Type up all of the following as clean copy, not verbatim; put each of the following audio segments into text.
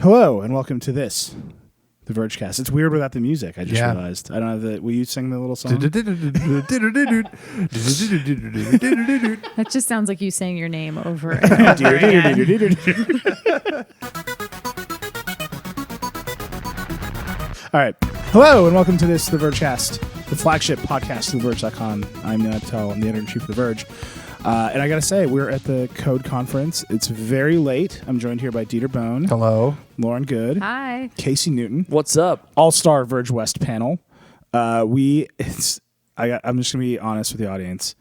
Hello and welcome to this, the Vergecast. It's weird without the music. I just realized. I don't have the. Will you sing the little song? That just sounds like you saying your name over and over again. All right. Hello and welcome to this, the Vergecast, the flagship podcast of TheVerge.com. I'm Nilay and Dieter. I'm the editor-in-chief of The Verge. And I got to say, we're at the Code conference. It's very late. I'm joined here by Dieter Bone. Hello. Lauren Goode. Hi. Casey Newton. What's up? All-star Verge West panel. I'm just going to be honest with the audience.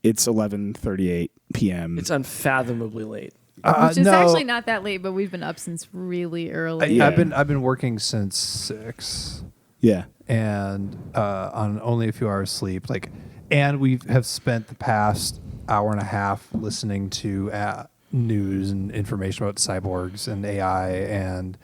It's 11:38 p.m. It's unfathomably late. Which is no. actually not that late, but we've been up since really early. Yeah. I've been working since 6. Yeah. And on only a few hours sleep. And we have spent the past hour and a half listening to news and information about cyborgs and AI, and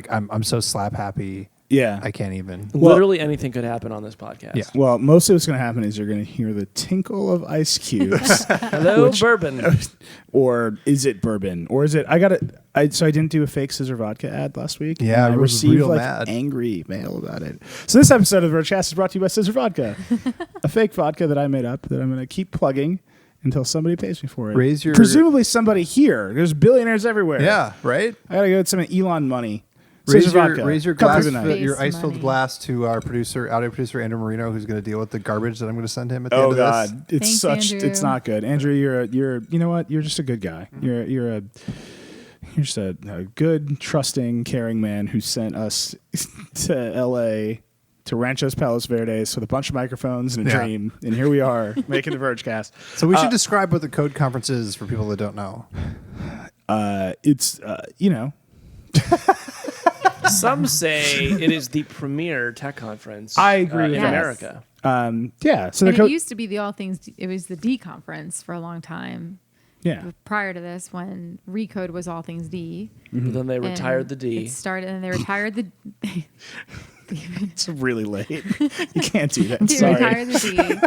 I'm so slap happy. Yeah. I can't even. Literally anything could happen on this podcast. Yeah. Well, mostly what's going to happen is you're going to hear the tinkle of ice cubes. Hello, bourbon. Or is it bourbon? Or is it? So I didn't do a fake scissor vodka ad last week. Yeah, and I I was received real mad. angry mail about it. So this episode of the Vergecast is brought to you by Scissor Vodka, a fake vodka that I made up that I'm going to keep plugging until somebody pays me for it. Presumably somebody here. There's billionaires everywhere. Yeah, right? I got to go get some Elon money. Raise Vodka. your Come glass, through the night. your ice-filled Money. glass to our audio producer Andrew Marino, who's going to deal with the garbage that I'm going to send him at the end Oh of God, this. Thanks, Andrew. It's not good. Andrew, you're you know what? You're just a good guy. You're just a good, trusting, caring man who sent us to L.A. to Ranchos Palos Verdes with a bunch of microphones and a dream, and here we are making the Vergecast. So we should describe what the Code conference is for people that don't know. It's Some say it is the premier tech conference. I agree with in that. America. yeah. So And the it used to be the All Things, it was the D conference for a long time. yeah. Prior to this, when Recode was All Things D. But then they and retired the D. It started, and they retired the It's really late. You can't do that. They Sorry. retired the D.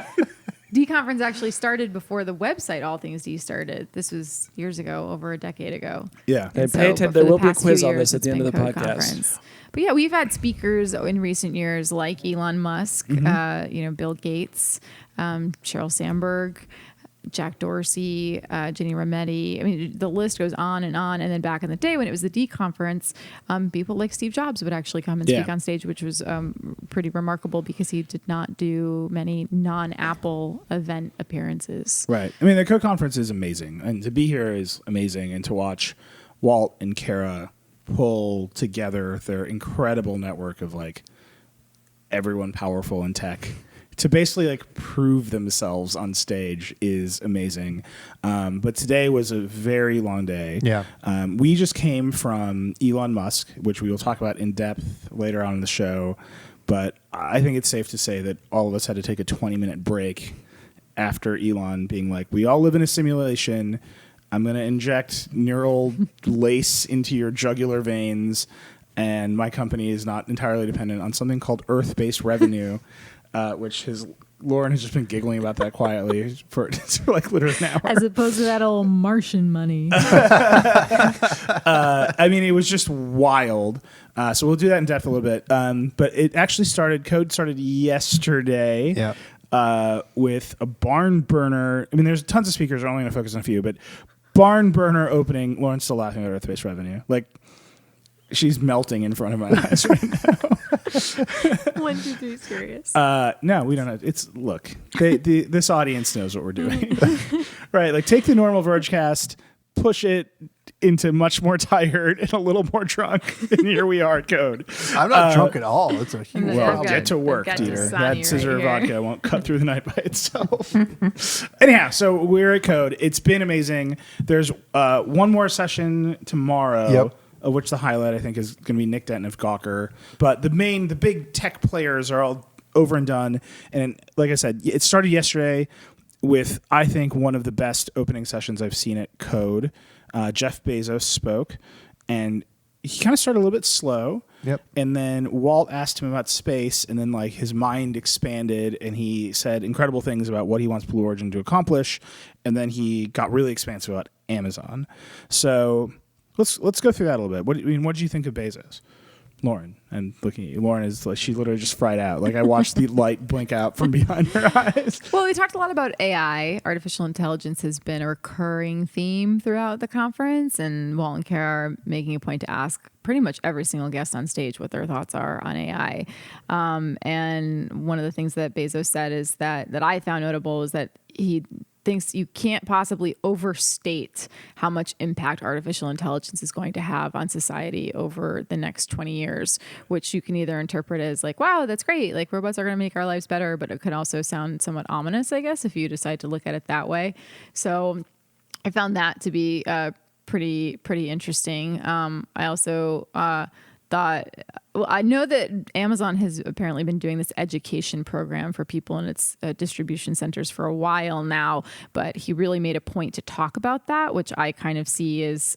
D conference actually started before the website All Things D started. This was years ago, over a decade ago. Yeah. And So, pay but attention. for There the will be a past few quiz on years, this at the it's end of the been Code podcast. Conference. But yeah, we've had speakers in recent years like Elon Musk, Bill Gates, Sheryl Sandberg, Jack Dorsey, Ginny Rometty. I mean, the list goes on. And then back in the day when it was the D conference, people like Steve Jobs would actually come and speak on stage, which was pretty remarkable because he did not do many non-Apple event appearances. Right. I mean, the Code conference is amazing, and to be here is amazing, and to watch Walt and Kara pull together their incredible network of everyone powerful in tech to basically prove themselves on stage is amazing. But today was a very long day. Yeah. We just came from Elon Musk, which we will talk about in depth later on in the show. But I think it's safe to say that all of us had to take a 20-minute break after Elon being like, we all live in a simulation. I'm going to inject neural lace into your jugular veins, and my company is not entirely dependent on something called Earth-based revenue, which Lauren has just been giggling about that quietly for literally an hour. As opposed to that old Martian money. I mean, it was just wild. So we'll do that in depth a little bit. But it actually Code started yesterday. Yeah. With a barn burner. I mean, there's tons of speakers. I'm only going to focus on a few, but barn burner opening. Lauren's still laughing at Earth-based revenue. She's melting in front of my eyes right now. 1, 2, 3, serious. No, we don't know. This audience knows what we're doing. Right. Take the normal Vergecast, push it into much more tired and a little more drunk, and here we are at Code. I'm not drunk at all. It's a huge Well, problem. Get to work, Got Dieter. Dasani That scissor right here. vodka won't cut through the night by itself. Anyhow, so we're at Code. It's been amazing. There's one more session tomorrow. Yep. Of which the highlight I think is going to be Nick Denton of Gawker. But the big tech players are all over and done. And like I said, it started yesterday with, I think, one of the best opening sessions I've seen at Code. Jeff Bezos spoke, and he kind of started a little bit slow. Yep. And then Walt asked him about space, and then his mind expanded, and he said incredible things about what he wants Blue Origin to accomplish. And then he got really expansive about Amazon. So Let's go through that a little bit. What did you think of Bezos? Lauren, and looking at you. Lauren is like, she literally just fried out. Like I watched the light blink out from behind her eyes. Well, we talked a lot about AI. Artificial intelligence has been a recurring theme throughout the conference, and Walt and Kara are making a point to ask pretty much every single guest on stage what their thoughts are on AI. And one of the things that Bezos said is that I found notable is that he thinks you can't possibly overstate how much impact artificial intelligence is going to have on society over the next 20 years, which you can either interpret as like, wow, that's great. Like robots are going to make our lives better, but it could also sound somewhat ominous, I guess, if you decide to look at it that way. So I found that to be pretty interesting. I also thought, well, I know that Amazon has apparently been doing this education program for people in its distribution centers for a while now, but he really made a point to talk about that, which I kind of see as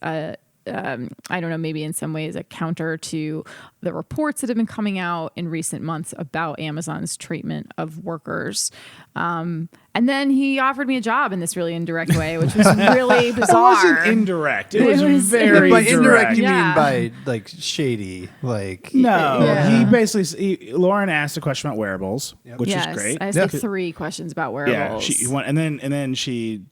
I don't know, maybe in some ways a counter to the reports that have been coming out in recent months about Amazon's treatment of workers. And then he offered me a job in this really indirect way, which was really bizarre. It wasn't indirect. It was By very direct. indirect, you Yeah. mean by like shady, like No, Yeah. he basically Lauren asked a question about wearables, which Yes, is great. I asked like 3 questions about Yeah, wearables. and then she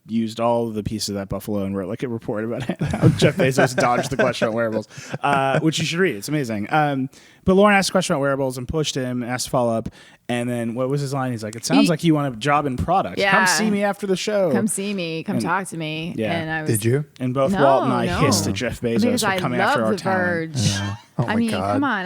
used all of the pieces of that buffalo and wrote like a report about how Jeff Bezos dodged the question about wearables, which you should read. It's amazing. But Lauren asked a question about wearables and pushed him, asked to follow up. And then what was his line? He's like, it sounds like you want a job in product. Yeah. Come see me after the show. Come see me. Come talk to me. Yeah. And I was, Did you? And both No, Walt and I no. hissed at Jeff Bezos Because for I coming love after our The talent. Verge. Oh I my mean, God. come on.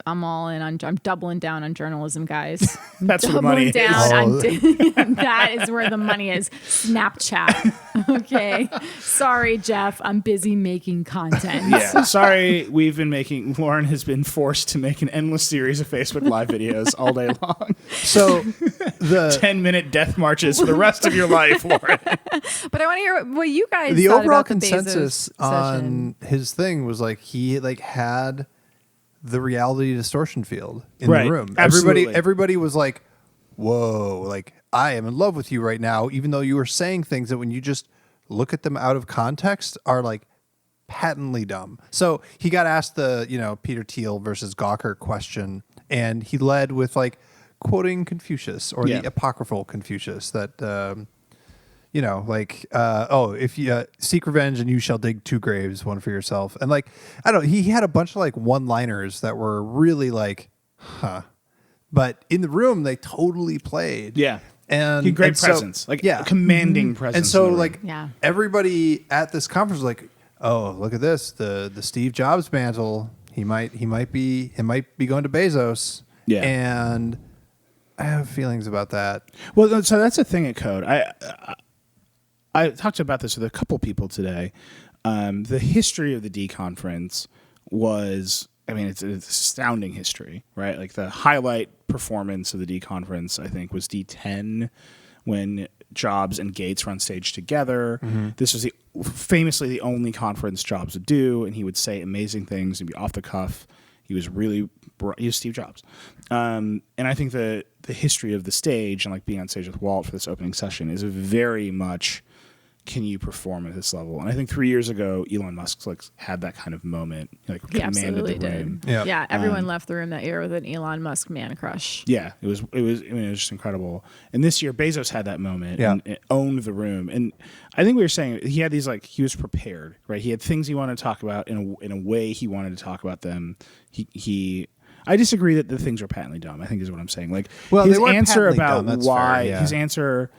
I'm all in on. I'm doubling down on journalism, guys. That's where the Doubling money is. down Oh. on that is where the money is. Snapchat. Okay. Sorry, Jeff. I'm busy making content. Yeah, sorry. Lauren has been forced to make an endless series of Facebook Live videos all day long. So the 10-minute death marches for the rest of your life, Lauren. But I want to hear what you guys the thought overall about the Bezos consensus on session. his thing was like he like had the reality distortion field in Right, the room. absolutely. Everybody was like, whoa, like I am in love with you right now, even though you were saying things that when you just look at them out of context are like patently dumb. So he got asked the, Peter Thiel versus Gawker question, and he led with like quoting Confucius or Yeah. the apocryphal Confucius that if you seek revenge and you shall dig 2 graves, one for yourself. And like, I don't know, he had a bunch of like one-liners that were really like, huh. But in the room, they totally played. Yeah. And He had great and so- presence, like yeah. commanding presence. And so in the room. like Yeah. everybody at this conference was like, oh, look at this. The Steve Jobs mantle. He might be going to Bezos. Yeah. And I have feelings about that. Well, so that's the thing at Code. I talked about this with a couple people today. The history of the D conference was, it's an astounding history, right? Like the highlight performance of the D conference, I think, was D10 when Jobs and Gates were on stage together. Mm-hmm. This was famously the only conference Jobs would do, and he would say amazing things and be off the cuff. He was Steve Jobs. And I think the history of the stage and like being on stage with Walt for this opening session is very much, can you perform at this level? And I think 3 years ago, Elon Musk had that kind of moment, like He commanded absolutely the room. did. Yeah. Yeah, everyone left the room that year with an Elon Musk man crush. Yeah, it was just incredible. And this year, Bezos had that moment Yeah. and it owned the room. And I think we were saying he had these he was prepared, right? He had things he wanted to talk about in a way he wanted to talk about them. I disagree that the things were patently dumb, I think is what I'm saying. Like Well, his they weren't answer patently about dumb, that's why fair, yeah. his answer,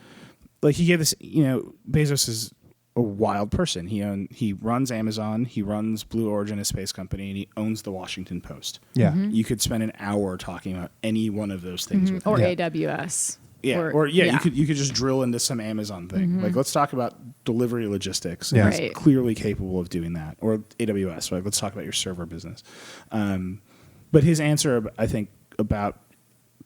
like he gave this, Bezos is a wild person. He runs Amazon, he runs Blue Origin, a space company, and he owns the Washington Post. Yeah. You could spend an hour talking about any one of those things with him. Or Yeah. AWS. Yeah, you could just drill into some Amazon thing. Like, let's talk about delivery logistics. Yeah. And he's Right. clearly capable of doing that. Or AWS, right? Let's talk about your server business. But his answer, I think, about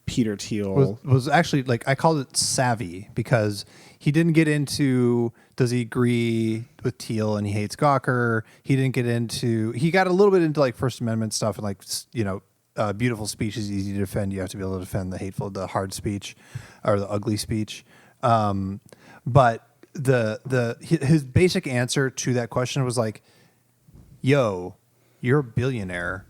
Peter Thiel was actually like I called it savvy because he didn't get into does he agree with Thiel and he hates Gawker. He got a little bit into like First Amendment stuff and like beautiful speech is easy to defend. You have to be able to defend the hard speech or the ugly speech. But his basic answer to that question was like, "Yo, you're a billionaire.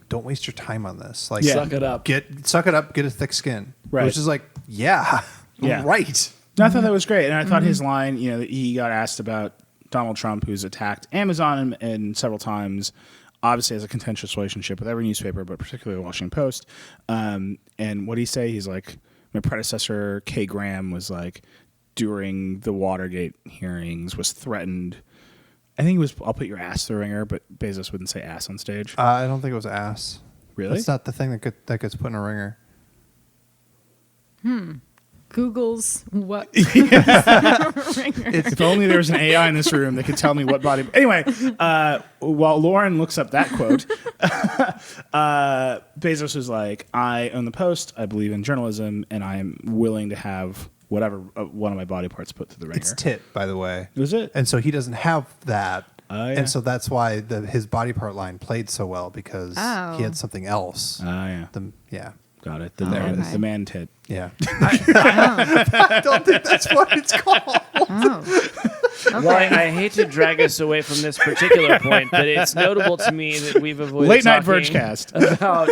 Don't waste your time on this. Like, Suck it up. Suck it up. Get a thick skin." Right. Which is like, yeah. Right. No, I thought that was great, and I thought his line, he got asked about Donald Trump, who's attacked Amazon and several times, obviously has a contentious relationship with every newspaper, but particularly the Washington Post. And what did he say? He's like, my predecessor, Kay Graham, was like, during the Watergate hearings, was threatened. I think it was, I'll put your ass through the ringer, but Bezos wouldn't say ass on stage. I don't think it was ass. Really? That's not the thing that gets put in a ringer. Google's what? If only there was an AI in this room that could tell me what body. Anyway, while Lauren looks up that quote, Bezos was like, I own the Post, I believe in journalism, and I am willing to have whatever one of my body parts put through the ringer. It's tit, by the way. Was it? And so he doesn't have that. Yeah. And so that's why his body part line played so well, because he had something else. Yeah. Yeah. Got it. Okay. The man tit. Yeah. I don't think that's what it's called. Oh. Okay. Well, I hate to drag us away from this particular point, but it's notable to me that we've avoided Late night talking Vergecast. about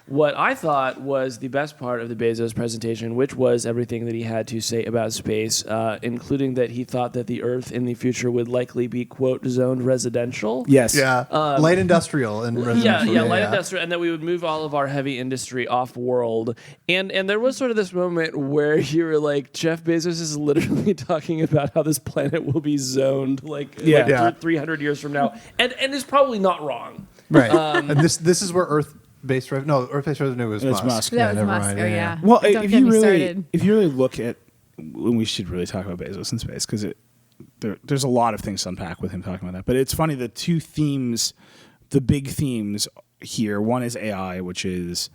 what I thought was the best part of the Bezos presentation, which was everything that he had to say about space, including that he thought that the Earth in the future would likely be, quote, zoned residential. Yes. Yeah. Light industrial and residential. Yeah, light industrial, and that we would move all of our heavy industry off world. And there was sort of this moment where you were like, Jeff Bezos is literally talking about how this planet will be zoned like 300 years from now, and is probably not wrong. Right. And this is where Earth-based revenue was Musk. That was never Musk. mind. Oh, yeah. Well, Don't if get you me really started. look at, we should really talk about Bezos in space, because there's a lot of things to unpack with him talking about that. But it's funny, the two themes, the big themes here, one is AI, which is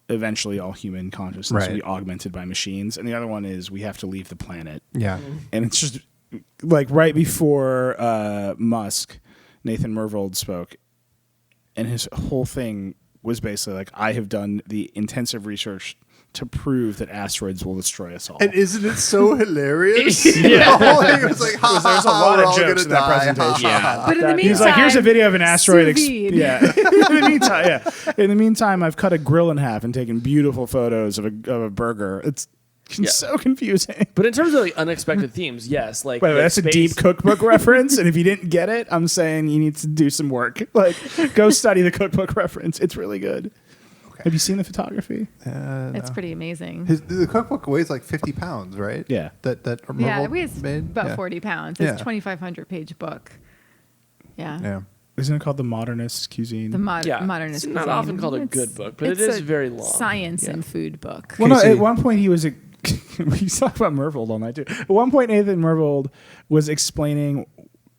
eventually all human consciousness will be augmented by machines, and the other one is we have to leave the planet. Yeah. And it's just like right before Musk, Nathan Myhrvold spoke, and his whole thing was basically like, I have done the intensive research to prove that asteroids will destroy us all. And isn't it so hilarious? Yeah. The whole thing was like, There's a lot of jokes in that presentation. Yeah. But in the meantime, He's like, here's a video of an asteroid. sous vide. In the meantime, I've cut a grill in half and taken beautiful photos of a burger. It's so confusing. But in terms of like unexpected themes, yes, like By the way, that's a space- deep cookbook reference, and if you didn't get it, I'm saying you need to do some work. Like, go study the cookbook reference. It's really good. Okay. Have you seen the photography? It's pretty amazing. The cookbook weighs like 50 pounds, right? Yeah. That Yeah, Myhrvold it weighs made? about Yeah. 40 pounds. It's Yeah. a 2,500 page book. Yeah. Yeah. Isn't it called The Modernist Cuisine? The Yeah, modernist it's not cuisine. often called a It's- good book, but it it's is a very long. Science Yeah. and food book. Well, no, Casey. at one point he was. We talk about Myhrvold all night too. At one point, Nathan Myhrvold was explaining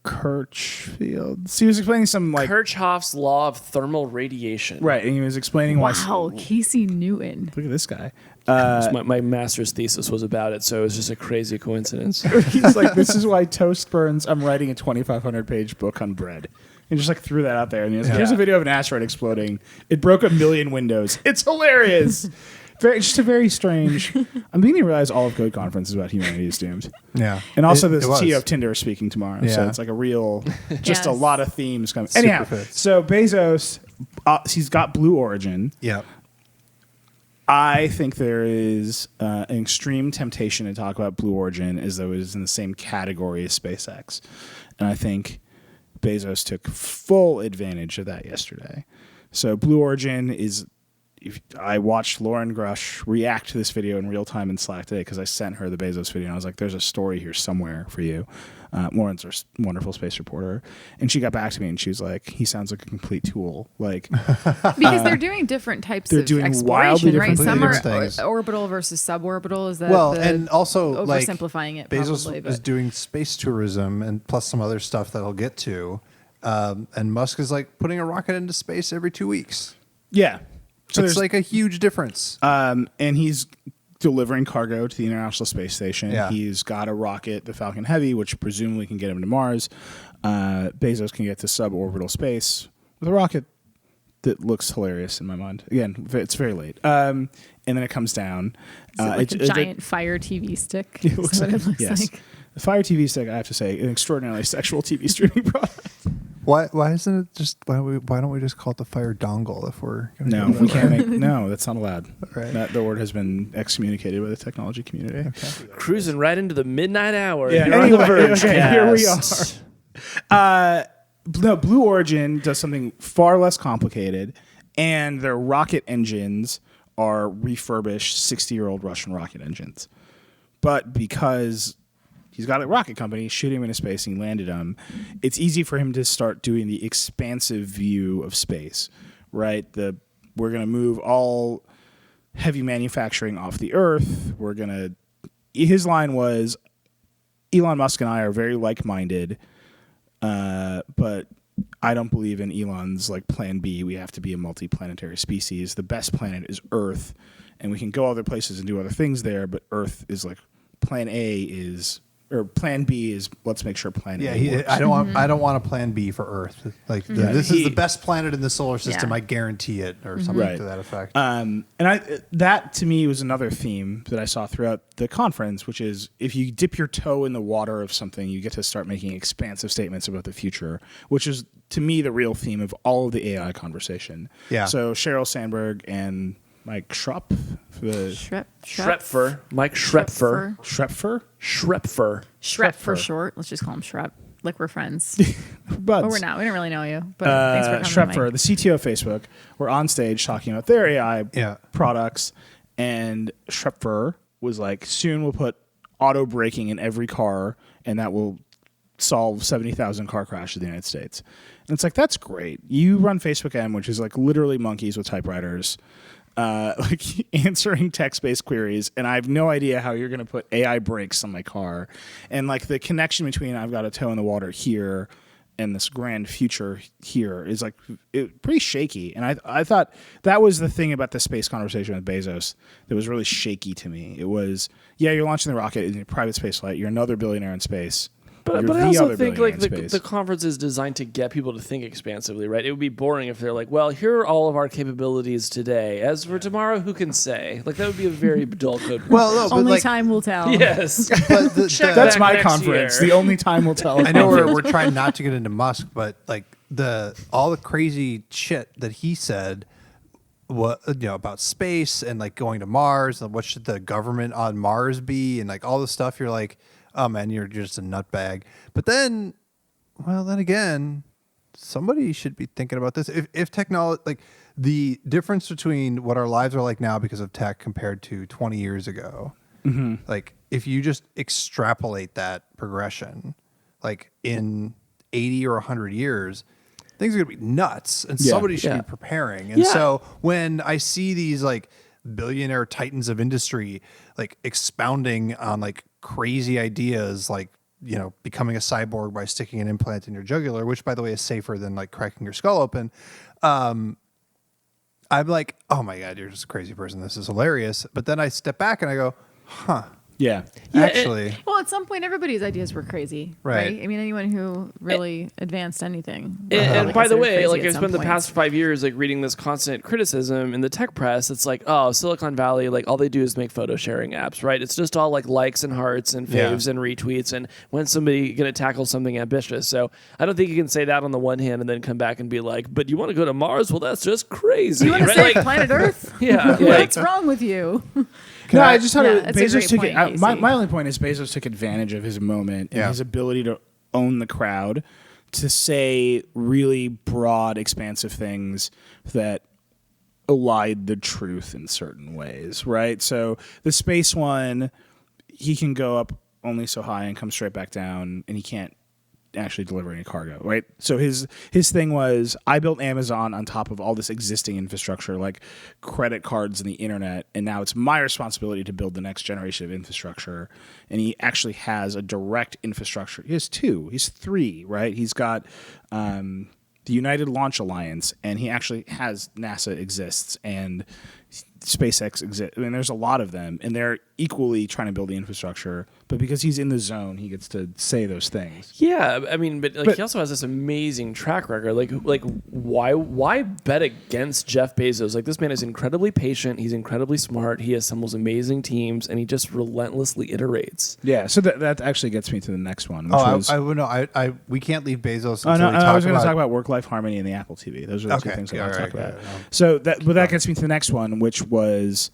Kirchfield's. He was explaining some like Kirchhoff's law of thermal radiation. right, and he was explaining why. Wow, Casey Newton. Look at this guy. My master's thesis was about it, so it was just a crazy coincidence. He's like, this is why toast burns. I'm writing a 2,500 page book on bread. And just like threw that out there. And he was like, here's a video of an asteroid exploding. It broke 1 million windows. It's hilarious. Just a very strange. I'm beginning to realize all of Goode Conference is about humanity is doomed. Yeah. And also the It was. CEO of Tinder is speaking tomorrow. So Yeah. it's like a real, just a Yes. lot of themes coming. Super Anyhow, fits. so Bezos, he's got Blue Origin. Yeah. I think there is an extreme temptation to talk about Blue Origin as though it is in the same category as SpaceX. And I think Bezos took full advantage of that yesterday. So Blue Origin is... I watched Lauren Grush react to this video in real time in Slack today because I sent her the Bezos video and I was like, there's a story here somewhere for you. Lauren's our wonderful space reporter. And she got back to me and she was like, he sounds like a complete tool. Like, Because they're doing different types they're of doing exploration, wildly right? different Some things. are Things. orbital versus suborbital. Is that Well, the and also like oversimplifying it? Bezos Probably, is but doing space tourism and plus some other stuff that I'll get to. And Musk is like putting a rocket into space every 2 weeks. yeah. So It's there's like a huge difference. and he's delivering cargo to the International Space Station. Yeah. He's got a rocket, the Falcon Heavy, which presumably can get him to Mars. Bezos can get to suborbital space with a rocket that looks hilarious in my mind. Again, it's very late. And then it comes down. is it like a giant Fire TV stick? It looks Is that what like, it looks yes. like? The Fire TV Stick, I have to say, an extraordinarily sexual TV streaming product. Why isn't it just why don't we just call it the Fire Dongle if we're gonna No, go that we way? can't make. No, that's not allowed. Right. That the word has been excommunicated by the technology community. Okay. Cruising right into the midnight hour. Yeah, You're on the anyway, Vergecast. okay, here we are. No, Blue Origin does something far less complicated, and their rocket engines are refurbished 60-year-old Russian rocket engines. But because he's got a rocket company, shooting him into space, and he landed him, it's easy for him to start doing the expansive view of space, right? We're going to move all heavy manufacturing off the Earth. His line was, Elon Musk and I are very like-minded, but I don't believe in Elon's plan B. We have to be a multi-planetary species. The best planet is Earth, and we can go other places and do other things there, but Earth is plan B is let's make sure plan A works. I don't want a plan B for Earth. This is the best planet in the solar system. I guarantee it, or something to that effect. And that to me was another theme that I saw throughout the conference, which is if you dip your toe in the water of something, you get to start making expansive statements about the future, which is to me the real theme of all of the AI conversation. Yeah. So Sheryl Sandberg and Mike Schrupp, Schrepfer. Mike Schrepfer. Shrep for short. Let's just call him Shrep. Like we're friends. but We're not. We don't really know you. But thanks for coming. Schrepfer, the CTO of Facebook, were on stage talking about their AI products, and Schrepfer was like, soon we'll put auto braking in every car, and that will solve 70,000 car crashes in the United States. And it's like, that's great. You run Facebook M, which is literally monkeys with typewriters, answering text-based queries, and I have no idea how you're going to put AI brakes on my car. And the connection between I've got a toe in the water here and this grand future here is pretty shaky. And I thought that was the thing about the space conversation with Bezos that was really shaky to me. It was, you're launching the rocket in a private space flight. You're another billionaire in space. But I also think the conference is designed to get people to think expansively, right? It would be boring if they're like, well, here are all of our capabilities today. As for tomorrow, who can say? That would be a very dull code. Well, no, only time will tell. Yes. But that's my conference. Year. The only time will tell. I know we're trying not to get into Musk, but all the crazy shit that he said, about space and going to Mars, and what should the government on Mars be, and all this stuff. You're like, oh man, you're just a nutbag. But then again, somebody should be thinking about this. If technology, the difference between what our lives are like now because of tech compared to 20 years ago, if you just extrapolate that progression, in 80 or 100 years, things are going to be nuts, and somebody should be preparing. And so when I see these billionaire titans of industry expounding on crazy ideas becoming a cyborg by sticking an implant in your jugular, which by the way is safer than cracking your skull open, I'm like, oh my god, you're just a crazy person, this is hilarious. But then I step back and I go, actually, well, at some point, everybody's ideas were crazy, right? I mean, anyone who really advanced anything. And by the way, I I've spent the past 5 years reading this constant criticism in the tech press. It's Silicon Valley, all they do is make photo sharing apps, right? It's just all likes and hearts and faves and retweets, and when somebody going to tackle something ambitious. So I don't think you can say that on the one hand and then come back and be like, but you want to go to Mars? Well, that's just crazy. You want to save planet Earth? What's wrong with you? I just thought Bezos took point, it. My only point is Bezos took advantage of his moment and his ability to own the crowd to say really broad, expansive things that elide the truth in certain ways, right? So the space one, he can go up only so high and come straight back down, and he can't actually deliver any cargo, right? So his thing was, I built Amazon on top of all this existing infrastructure like credit cards and the internet, and now it's my responsibility to build the next generation of infrastructure. And he actually has a direct infrastructure. He has he's three, right? He's got the United Launch Alliance, and he actually has NASA exists, and SpaceX exists. I mean, there's a lot of them, and they're equally trying to build the infrastructure. But because he's in the zone, he gets to say those things. Yeah, I mean, but he also has this amazing track record. Like why bet against Jeff Bezos? Like, this man is incredibly patient. He's incredibly smart. He assembles amazing teams, and he just relentlessly iterates. Yeah, so that actually gets me to the next one. Which we can't leave Bezos. Oh Until no, we I was going to about talk about work-life harmony and the Apple TV. Those are the two things I want to talk about. No. So that gets me to the next one, which was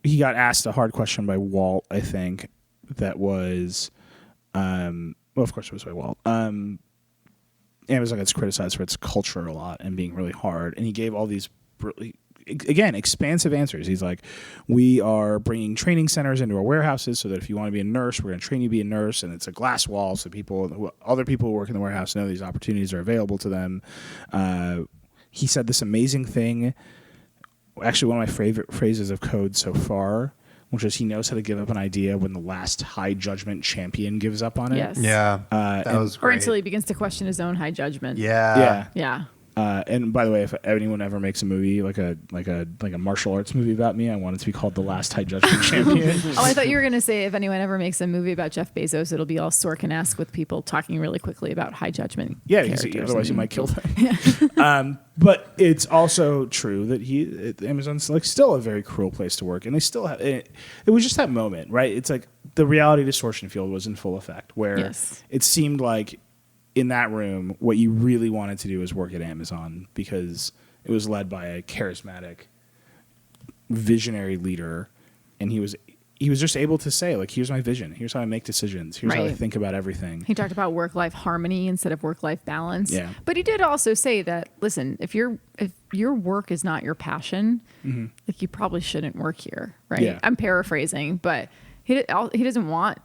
he got asked a hard question by Walt. I think that was, well, of course it was by Walt. Amazon gets criticized for its culture a lot and being really hard, and he gave all these really, again, expansive answers. He's like, we are bringing training centers into our warehouses so that if you want to be a nurse, we're going to train you to be a nurse, and it's a glass wall so other people who work in the warehouse know these opportunities are available to them. He said this amazing thing, actually one of my favorite phrases of code so far, which is he knows how to give up an idea when the last high judgment champion gives up on it. Yes. Yeah, that was great. Or until he begins to question his own high judgment. Yeah. Yeah. And by the way, if anyone ever makes a movie like a martial arts movie about me, I want it to be called The Last High Judgment Champion. Oh, I thought you were going to say if anyone ever makes a movie about Jeff Bezos, it'll be all Sorkin-esque with people talking really quickly about high judgment. Yeah, because otherwise you might kill them. But it's also true that Amazon's like still a very cruel place to work, and they still have it. It was just that moment, right? It's like the reality distortion field was in full effect, where it seemed like in that room, what you really wanted to do was work at Amazon because it was led by a charismatic, visionary leader, and he was just able to say, like, here's my vision, here's how I make decisions, here's how I think about everything. He talked about work-life harmony instead of work-life balance. Yeah. But he did also say that, listen, if your work is not your passion, like, you probably shouldn't work here, right? Yeah. I'm paraphrasing, but he doesn't want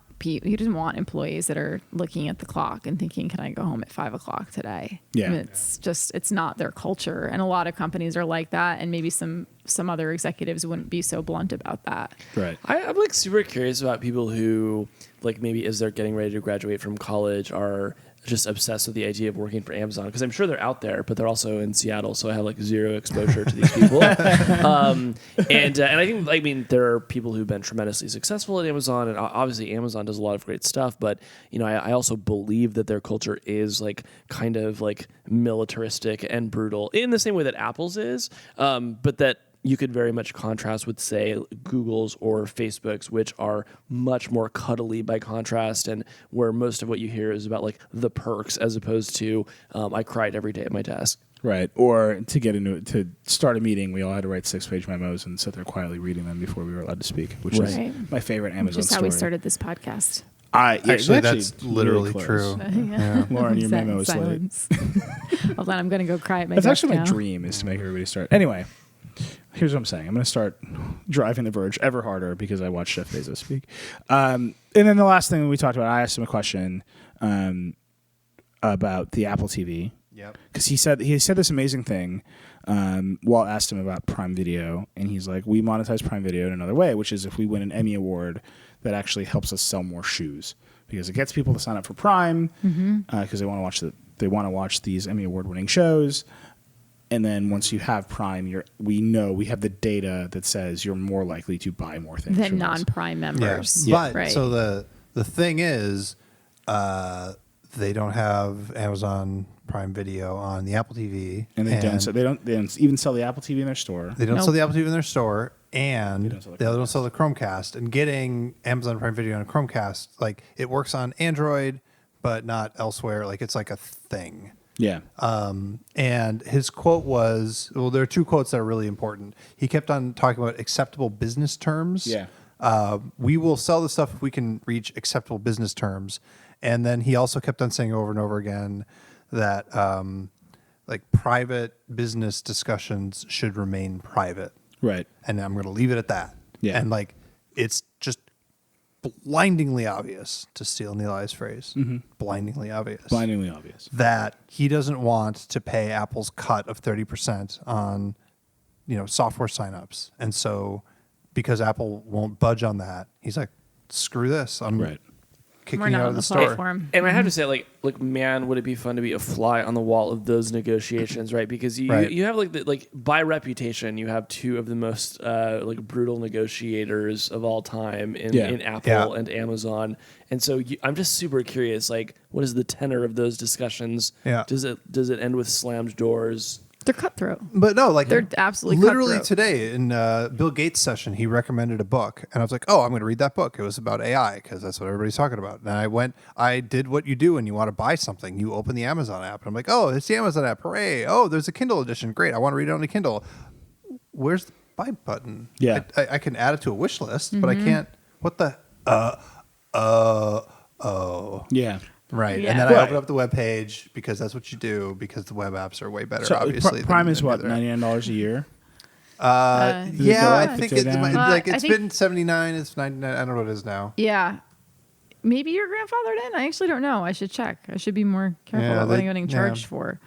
employees that are looking at the clock and thinking, can I go home at 5:00 today? Yeah. I mean, it's not their culture. And a lot of companies are like that. And maybe some other executives wouldn't be so blunt about that. Right. I'm like super curious about people who, like, maybe as they're getting ready to graduate from college are just obsessed with the idea of working for Amazon, because I'm sure they're out there, but they're also in Seattle, so I have like zero exposure to these people. And I think, I mean, there are people who've been tremendously successful at Amazon, and obviously Amazon does a lot of great stuff. But you know, I also believe that their culture is like kind of like militaristic and brutal in the same way that Apple's is, but that you could very much contrast with, say, Google's or Facebook's, which are much more cuddly by contrast, and where most of what you hear is about like the perks as opposed to I cried every day at my desk. Right. Or to start a meeting, we all had to write 6-page memos and sit there quietly reading them before we were allowed to speak, which is my favorite Amazon Which is how story. we started this podcast. Actually, that's literally really true. Yeah. Lauren, your memo is late. Silence. Hold on, I'm going to go cry at my That's desk actually my now. dream, is to make everybody start. Anyway, here's what I'm saying. I'm going to start driving The Verge ever harder because I watched Jeff Bezos speak. And then the last thing we talked about, I asked him a question about the Apple TV. Yep. Because he said this amazing thing. Walt asked him about Prime Video, and he's like, we monetize Prime Video in another way, which is if we win an Emmy Award, that actually helps us sell more shoes because it gets people to sign up for Prime because they want to watch these Emmy Award winning shows. And then once you have Prime, we have the data that says you're more likely to buy more things Than from us. non-Prime members. Yeah. But right. so the thing is, they don't have Amazon Prime Video on the Apple TV, And they don't. So they don't even sell the Apple TV in their store. They don't Nope. sell the Apple TV in their store, and They don't sell the they don't sell the Chromecast. And getting Amazon Prime Video on a Chromecast, like, it works on Android, but not elsewhere. Like, it's like a thing. Yeah. And his quote was, well, there are two quotes that are really important. He kept on talking about acceptable business terms. Yeah. We will sell the stuff if we can reach acceptable business terms. And then he also kept on saying over and over again that like private business discussions should remain private. Right. And I'm going to leave it at that. Yeah. And like, it's just blindingly obvious, to steal Nilay's phrase, blindingly obvious. Blindingly obvious. That he doesn't want to pay Apple's cut of 30% on, software signups. And so because Apple won't budge on that, he's like, screw this. Right. kicking We're you not out on of the the store. platform. And I have to say, like, man, would it be fun to be a fly on the wall of those negotiations, right? Because you Right. you have like by reputation, you have two of the most like brutal negotiators of all time in Apple and Amazon. And so I'm just super curious, like, what is the tenor of those discussions? Yeah. Does it end with slammed doors? They're cutthroat. But no, like They're absolutely literally cutthroat. today in Bill Gates' session, he recommended a book, and I was like, "Oh, I'm going to read that book." It was about AI because that's what everybody's talking about. And I did what you do when you want to buy something. You open the Amazon app, and I'm like, "Oh, it's the Amazon app! Hooray! Oh, there's a Kindle edition. Great! I want to read it on a Kindle. Where's the buy button? Yeah. I can add it to a wish list, but I can't. What the? Yeah. Right. Yeah. And then I Right. open up the web page because that's what you do because the web apps are way better, So obviously. Prime than is what, the other. $99 a year? Uh, Does it Yeah, go I up, think does it go down? like I it's think- been 79. It's 99. I don't know what it is now. Yeah. Maybe your grandfathered in. I actually don't know. I should check. I should be more careful Yeah, about what they- I'm getting yeah. charged for.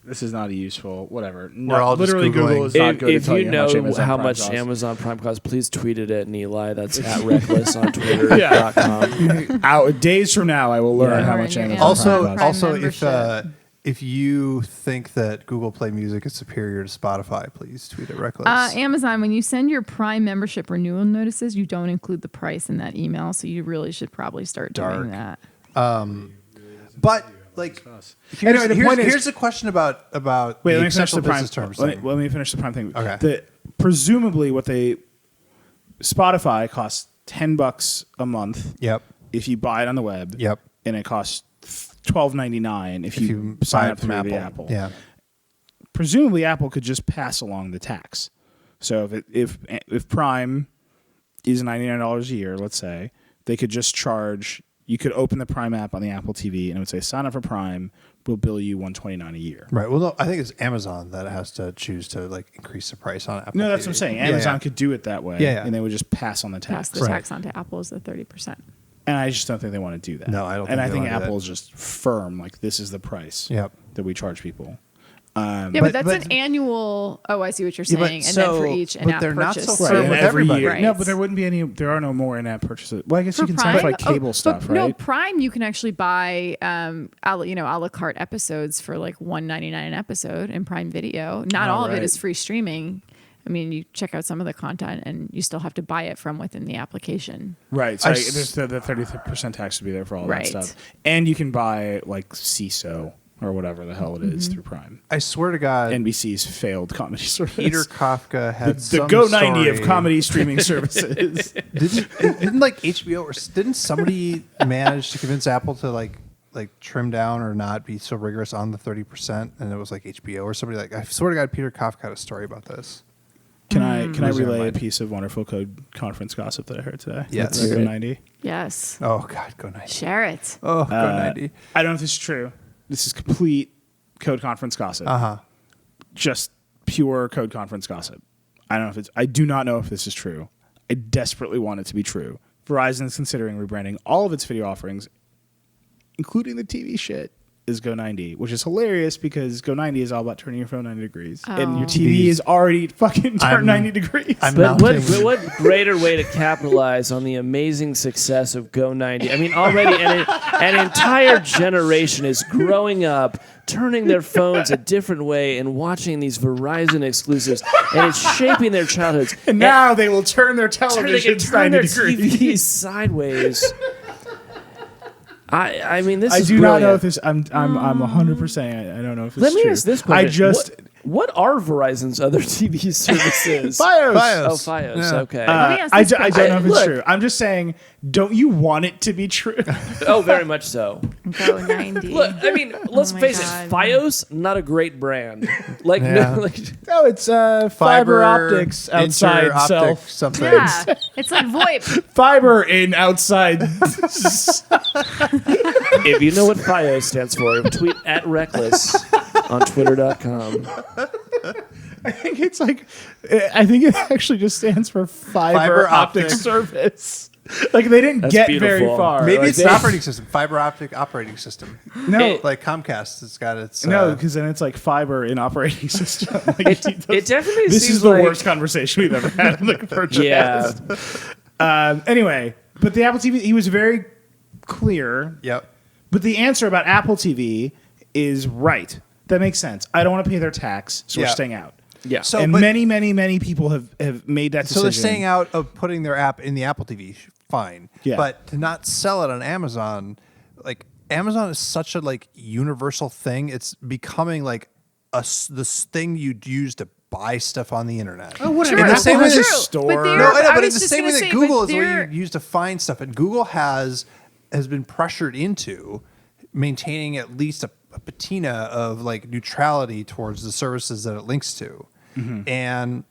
This is not a useful, whatever. We're all just literally Google Googling. is not If, good to if tell you know how Prime much costs. Amazon Prime costs, please tweet it at Nilay. That's at reckless on Twitter.com. Days from now, I will learn Yeah. how Learn much your Amazon Also, Prime costs. also membership. if you think that Google Play Music is superior to Spotify, please tweet at Reckless. Amazon, when you send your Prime membership renewal notices, you don't include the price in that email, so you really should probably start doing that. But like, Anyway, the point is- here's a question about Wait, the let me finish acceptable the Prime. business terms. Let thing. me finish the Prime thing. Okay. Presumably, Spotify costs $10 a month. Yep. If you buy it on the web. Yep. And it costs $12.99 if you buy sign it up from through the Apple. Apple. Yeah. Presumably, Apple could just pass along the tax. So if Prime is $99 a year, let's say, they could just charge. You could open the Prime app on the Apple TV, and it would say, "Sign up for Prime. We'll bill you $129 a year." Right. Well, no, I think it's Amazon that has to choose to like increase the price on Apple. No, that's TV. what I'm saying. Yeah, Amazon yeah. could do it that way, Yeah. and they would just pass on the Pass tax. the tax on to Apple is the 30%. And I just don't think they want to do that. No, I don't And think I they think wanna do that. Apple is just firm, like this is the price Yep. that we charge people. Yeah, But- but that's but- an annual. Oh, I see what you're Yeah, but saying. And then for so- each but in-app they're not purchase. so firm and with every everybody. year. Right. No, but there wouldn't be any. There are no more in-app purchases. Well, I guess you can sign up for like cable stuff, but right? No, Prime you can actually buy a la carte episodes for like $1.99 an episode in Prime Video. Not all of right. it is free streaming. I mean, you check out some of the content, and you still have to buy it from within the application. Right. So I there's the 30% tax to be there for all Right. that stuff, and you can buy like CISO or whatever the hell it is through Prime. I swear to God, NBC's failed comedy service. Peter Kafka had the some Go 90 of story- comedy streaming services. Didn't like HBO or didn't somebody manage to convince Apple to like trim down or not be so rigorous on the 30%? And it was like HBO or somebody like I swear to God, Peter Kafka had a story about this. Can I Losing my relay a mind. piece of wonderful code conference gossip that I heard today? Yeah, That's let's Go hear it. 90. Yes. Oh God, go 90. Share it. Oh, go 90. I don't know if this is true. This is complete code conference gossip. Just pure code conference gossip. I do not know if this is true. I desperately want it to be true. Verizon is considering rebranding all of its video offerings, including the TV shit, is Go 90, which is hilarious because Go 90 is all about turning your phone 90 degrees. And your TV is already fucking turned 90 degrees. But what greater way to capitalize on the amazing success of Go 90? I mean, already an entire generation is growing up, turning their phones a different way and watching these Verizon exclusives, and it's shaping their childhoods. and now they will turn their they can televisions turn 90 their degrees. TVs sideways. I mean, this I is do brilliant. not know if this. I'm 100%. I don't know if this Let is me true. ask this question. I just. What are Verizon's other TV services? Fios. Oh, Fios. Yeah. Okay. Let me ask I this don't know if question. it's Look. true. I'm just saying, don't you want it to be true? Oh, very much so. Go 90. Look, I mean, let's my face God. it. Fios, not a great brand. Like, Yeah. no, like No, it's fiber optics outside interoptic self. something. Yeah. It's like VoIP. Fiber in outside. if you know what Fios stands for, tweet at Reckless on Twitter.com. I think it's like. I think it actually just stands for fiber optic optic. service. Like they didn't That's get beautiful. very far. Maybe Like, it's they- an operating system, fiber optic operating system. no. Like Comcast, it's got its. No, because then it's like fiber in operating system. Like, It definitely this seems is the like, worst conversation we've ever had on the Vergecast. Yeah. Anyway, but the Apple TV, he was very clear. Yep. But the answer about Apple TV is right. That makes sense. I don't want to pay their tax, so we're Yeah. staying out. Yeah. So- And but- many people have made that decision. So they're staying out of putting their app in the Apple TV. Fine. Yeah. But to not sell it on Amazon, like Amazon is such a like universal thing. It's becoming like this thing you'd use to buy stuff on the internet. Oh, whatever. In the same way has that a True, store. but they're- No, I know, I but in was the just same way gonna that say, Google but is what they're- you use to find stuff, and Google has been pressured into maintaining at least a patina of like neutrality towards the services that it links to. Mm-hmm. And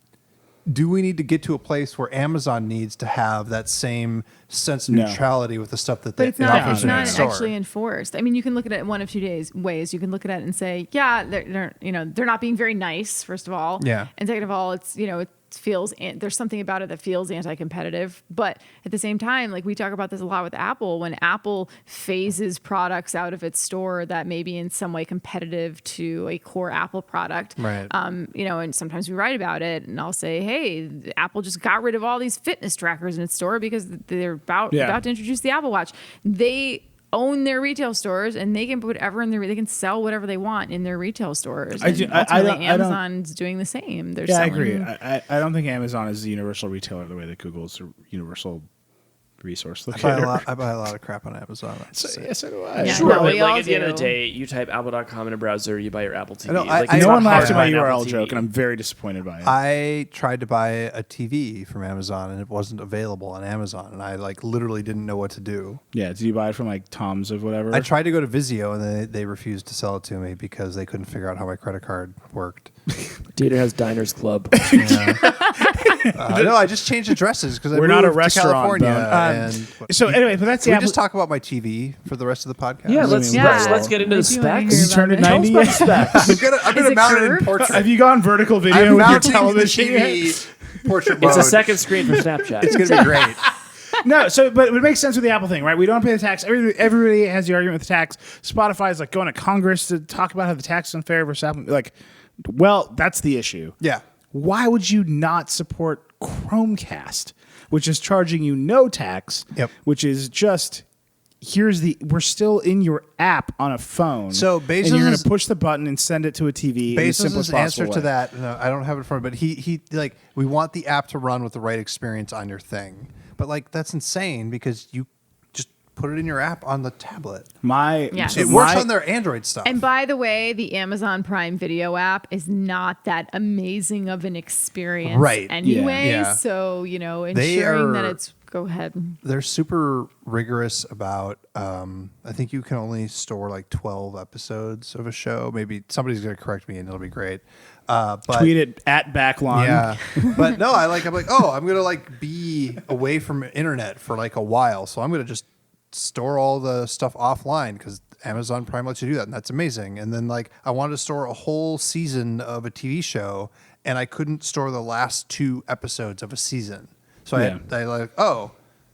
do we need to get to a place where Amazon needs to have that same sense of No. neutrality with the stuff that But they it's not, offers it's in not the store? actually enforced. I mean, you can look at it in one of two ways. You can look at it and say, yeah, they're not being very nice, first of all. Yeah. And second of all, it's, it feels, there's something about it that feels anti-competitive. But at the same time, like we talk about this a lot with Apple, when Apple phases products out of its store that may be in some way competitive to a core Apple product. Right. And sometimes we write about it and I'll say, hey, Apple just got rid of all these fitness trackers in its store because they're about to introduce the Apple Watch. They own their retail stores and they can put whatever in they can sell whatever they want in their retail stores. And ultimately, Amazon's doing the same. They're I selling, agree. I don't think Amazon is the universal retailer the way that Google's a universal resource I buy, locator. I buy a lot of crap on Amazon. So do I. Yeah, Sure, no, but we like all at the end of the do. day, you type apple.com in a browser, you buy your Apple TV. know, Like, I- it's No not one hard laughed to at buy my an Apple URL TV. joke, and I'm very disappointed by it. I tried to buy a TV from Amazon and it wasn't available on Amazon, and I like literally didn't know what to do. Yeah, did you buy it from like Tom's of whatever? I tried to go to Vizio and they refused to sell it to me because they couldn't figure out how my credit card worked. Dieter has Diners Club. No, I just changed addresses because We're I not moved a restaurant, to California. Bone. And So anyway, but that's the can we Apple. just talk about my TV for the rest of the podcast? Yeah, let's Yeah. let's get into the I do wanna specs. hear You turned about it it. 90 yet? I'm Is gonna it mount it in curved? portrait. Have you gone vertical video I'm with your mounting the television? yet? TV portrait mode. It's a second screen for Snapchat. It's gonna be great. No, but it makes sense with the Apple thing, right? We don't pay the tax. Everybody has the argument with the tax. Spotify is like going to Congress to talk about how the tax is unfair versus Apple. Like, well, that's the issue. Yeah. Why would you not support Chromecast, which is charging you no tax? Yep. Which is just we're still in your app on a phone. So and you're going Bezos' to push the button and send it to a TV. in the simplest Bezos' answer possible to way. that, no, I don't have it in front of me, but he like, we want the app to run with the right experience on your thing. But like, that's insane because you just put it in your app on the tablet. Yeah. So It works my- on their Android stuff. And by the way, the Amazon Prime Video app is not that amazing of an experience Right. anyway. Yeah. So, They ensuring that are- it's go ahead. They're super rigorous about, I think you can only store like 12 episodes of a show. Maybe somebody's going to correct me and it'll be great. But Tweet it at Backlon. yeah, but no, I'm like, oh, I'm gonna like be away from internet for like a while, so I'm gonna just store all the stuff offline because Amazon Prime lets you do that, and that's amazing. And then like, I wanted to store a whole season of a TV show, and I couldn't store the last 2 episodes of a season, so Yeah.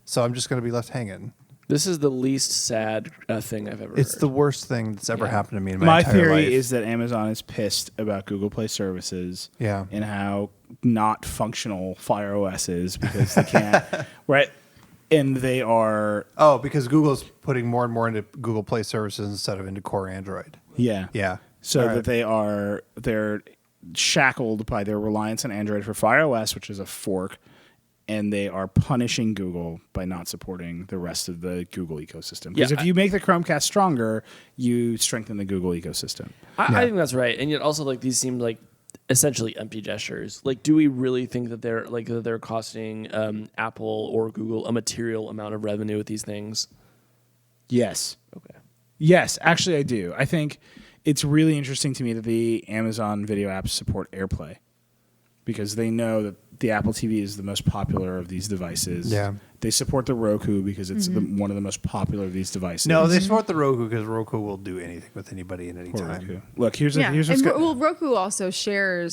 so I'm just gonna be left hanging. This is the least sad thing I've ever It's heard. the worst thing that's ever happened to me in my My entire theory life. is that Amazon is pissed about Google Play services. Yeah. And how not functional Fire OS is because they can't. Right. And they are. oh, because Google's putting more and more into Google Play services instead of into core Android. Yeah. Yeah. So All that right. they're shackled by their reliance on Android for Fire OS, which is a fork. And they are punishing Google by not supporting the rest of the Google ecosystem. Because Yeah, if you make the Chromecast stronger, you strengthen the Google ecosystem. I think that's right, and yet also like these seem like essentially empty gestures. Like, do we really think that they're costing Apple or Google a material amount of revenue with these things? Yes. Okay. Yes, actually, I do. I think it's really interesting to me that the Amazon video apps support AirPlay because they know that the Apple TV is the most popular of these devices. Yeah. They support the Roku because it's one of the most popular of these devices. No, they support the Roku because Roku will do anything with anybody at any Poor time. Roku. Look, here's Yeah. what's And good. Roku also share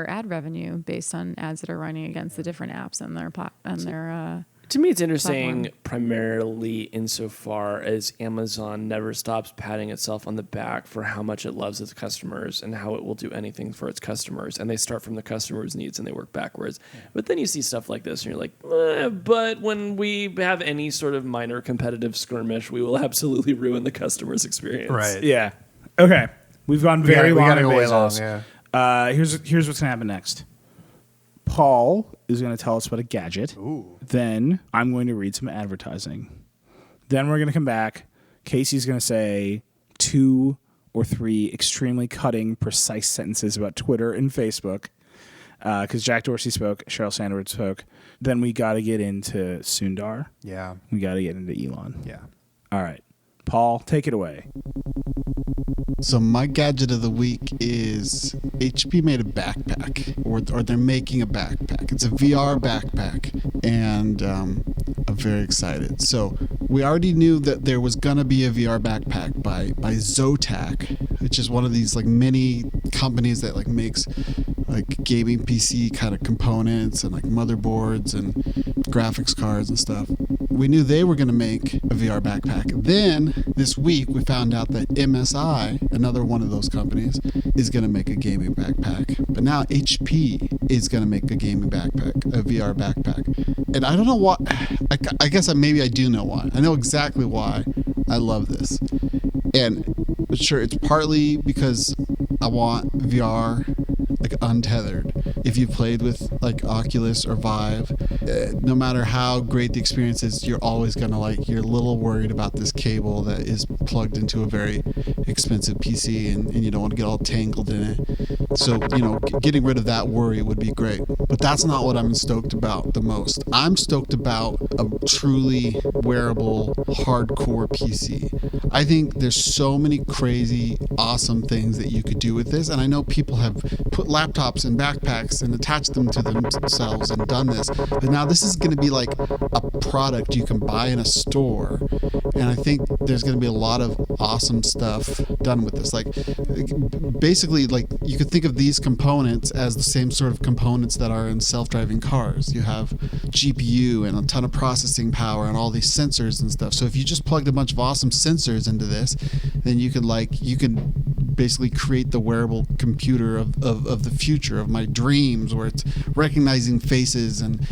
ad revenue based on ads that are running against the different apps on their To me, it's interesting platform. primarily insofar as Amazon never stops patting itself on the back for how much it loves its customers and how it will do anything for its customers. And they start from the customer's needs and they work backwards. Yeah. But then you see stuff like this and you're like, but when we have any sort of minor competitive skirmish, we will absolutely ruin the customer's experience. Right. Yeah. Okay. We've gone very long. We gotta on go way Bezos. long, yeah. Here's what's gonna happen next. Paul is going to tell us about a gadget. Ooh. Then I'm going to read some advertising. Then we're going to come back. Casey's going to say 2 or 3 extremely cutting, precise sentences about Twitter and Facebook. Because Jack Dorsey spoke, Sheryl Sandberg spoke. Then we got to get into Sundar. Yeah. We got to get into Elon. Yeah. All right. Paul, take it away. So my gadget of the week is HP made a backpack, or they're making a backpack. It's a VR backpack, and I'm very excited. So we already knew that there was gonna be a VR backpack by Zotac, which is one of these like mini companies that like makes like gaming PC kind of components and like motherboards and graphics cards and stuff. We knew they were gonna make a VR backpack. Then this week we found out that MSI, another one of those companies, is going to make a gaming backpack. But now HP is going to make a gaming backpack, a VR backpack. And I don't know why. I guess maybe I do know why. I know exactly why I love this. And sure, it's partly because I want VR like untethered. If you've played with like Oculus or Vive, no matter how great the experience is, you're always gonna you're a little worried about this cable that is plugged into a very expensive PC, and you don't want to get all tangled in it. So getting rid of that worry would be great. But that's not what I'm stoked about the most. I'm stoked about a truly wearable, hardcore PC. I think there's so many crazy, awesome things that you could do with this, and I know people have put laptops in backpacks and attached them to themselves and done this, but now this is going to be like a product you can buy in a store, and I think there's going to be a lot of awesome stuff done with this. Like basically, like you could think of these components as the same sort of components that are in self-driving cars. You have GPU and a ton of processing power and all these sensors and stuff. So if you just plugged a bunch of awesome sensors into this, then you could basically create the wearable computer of the future, of my dreams, where it's recognizing faces and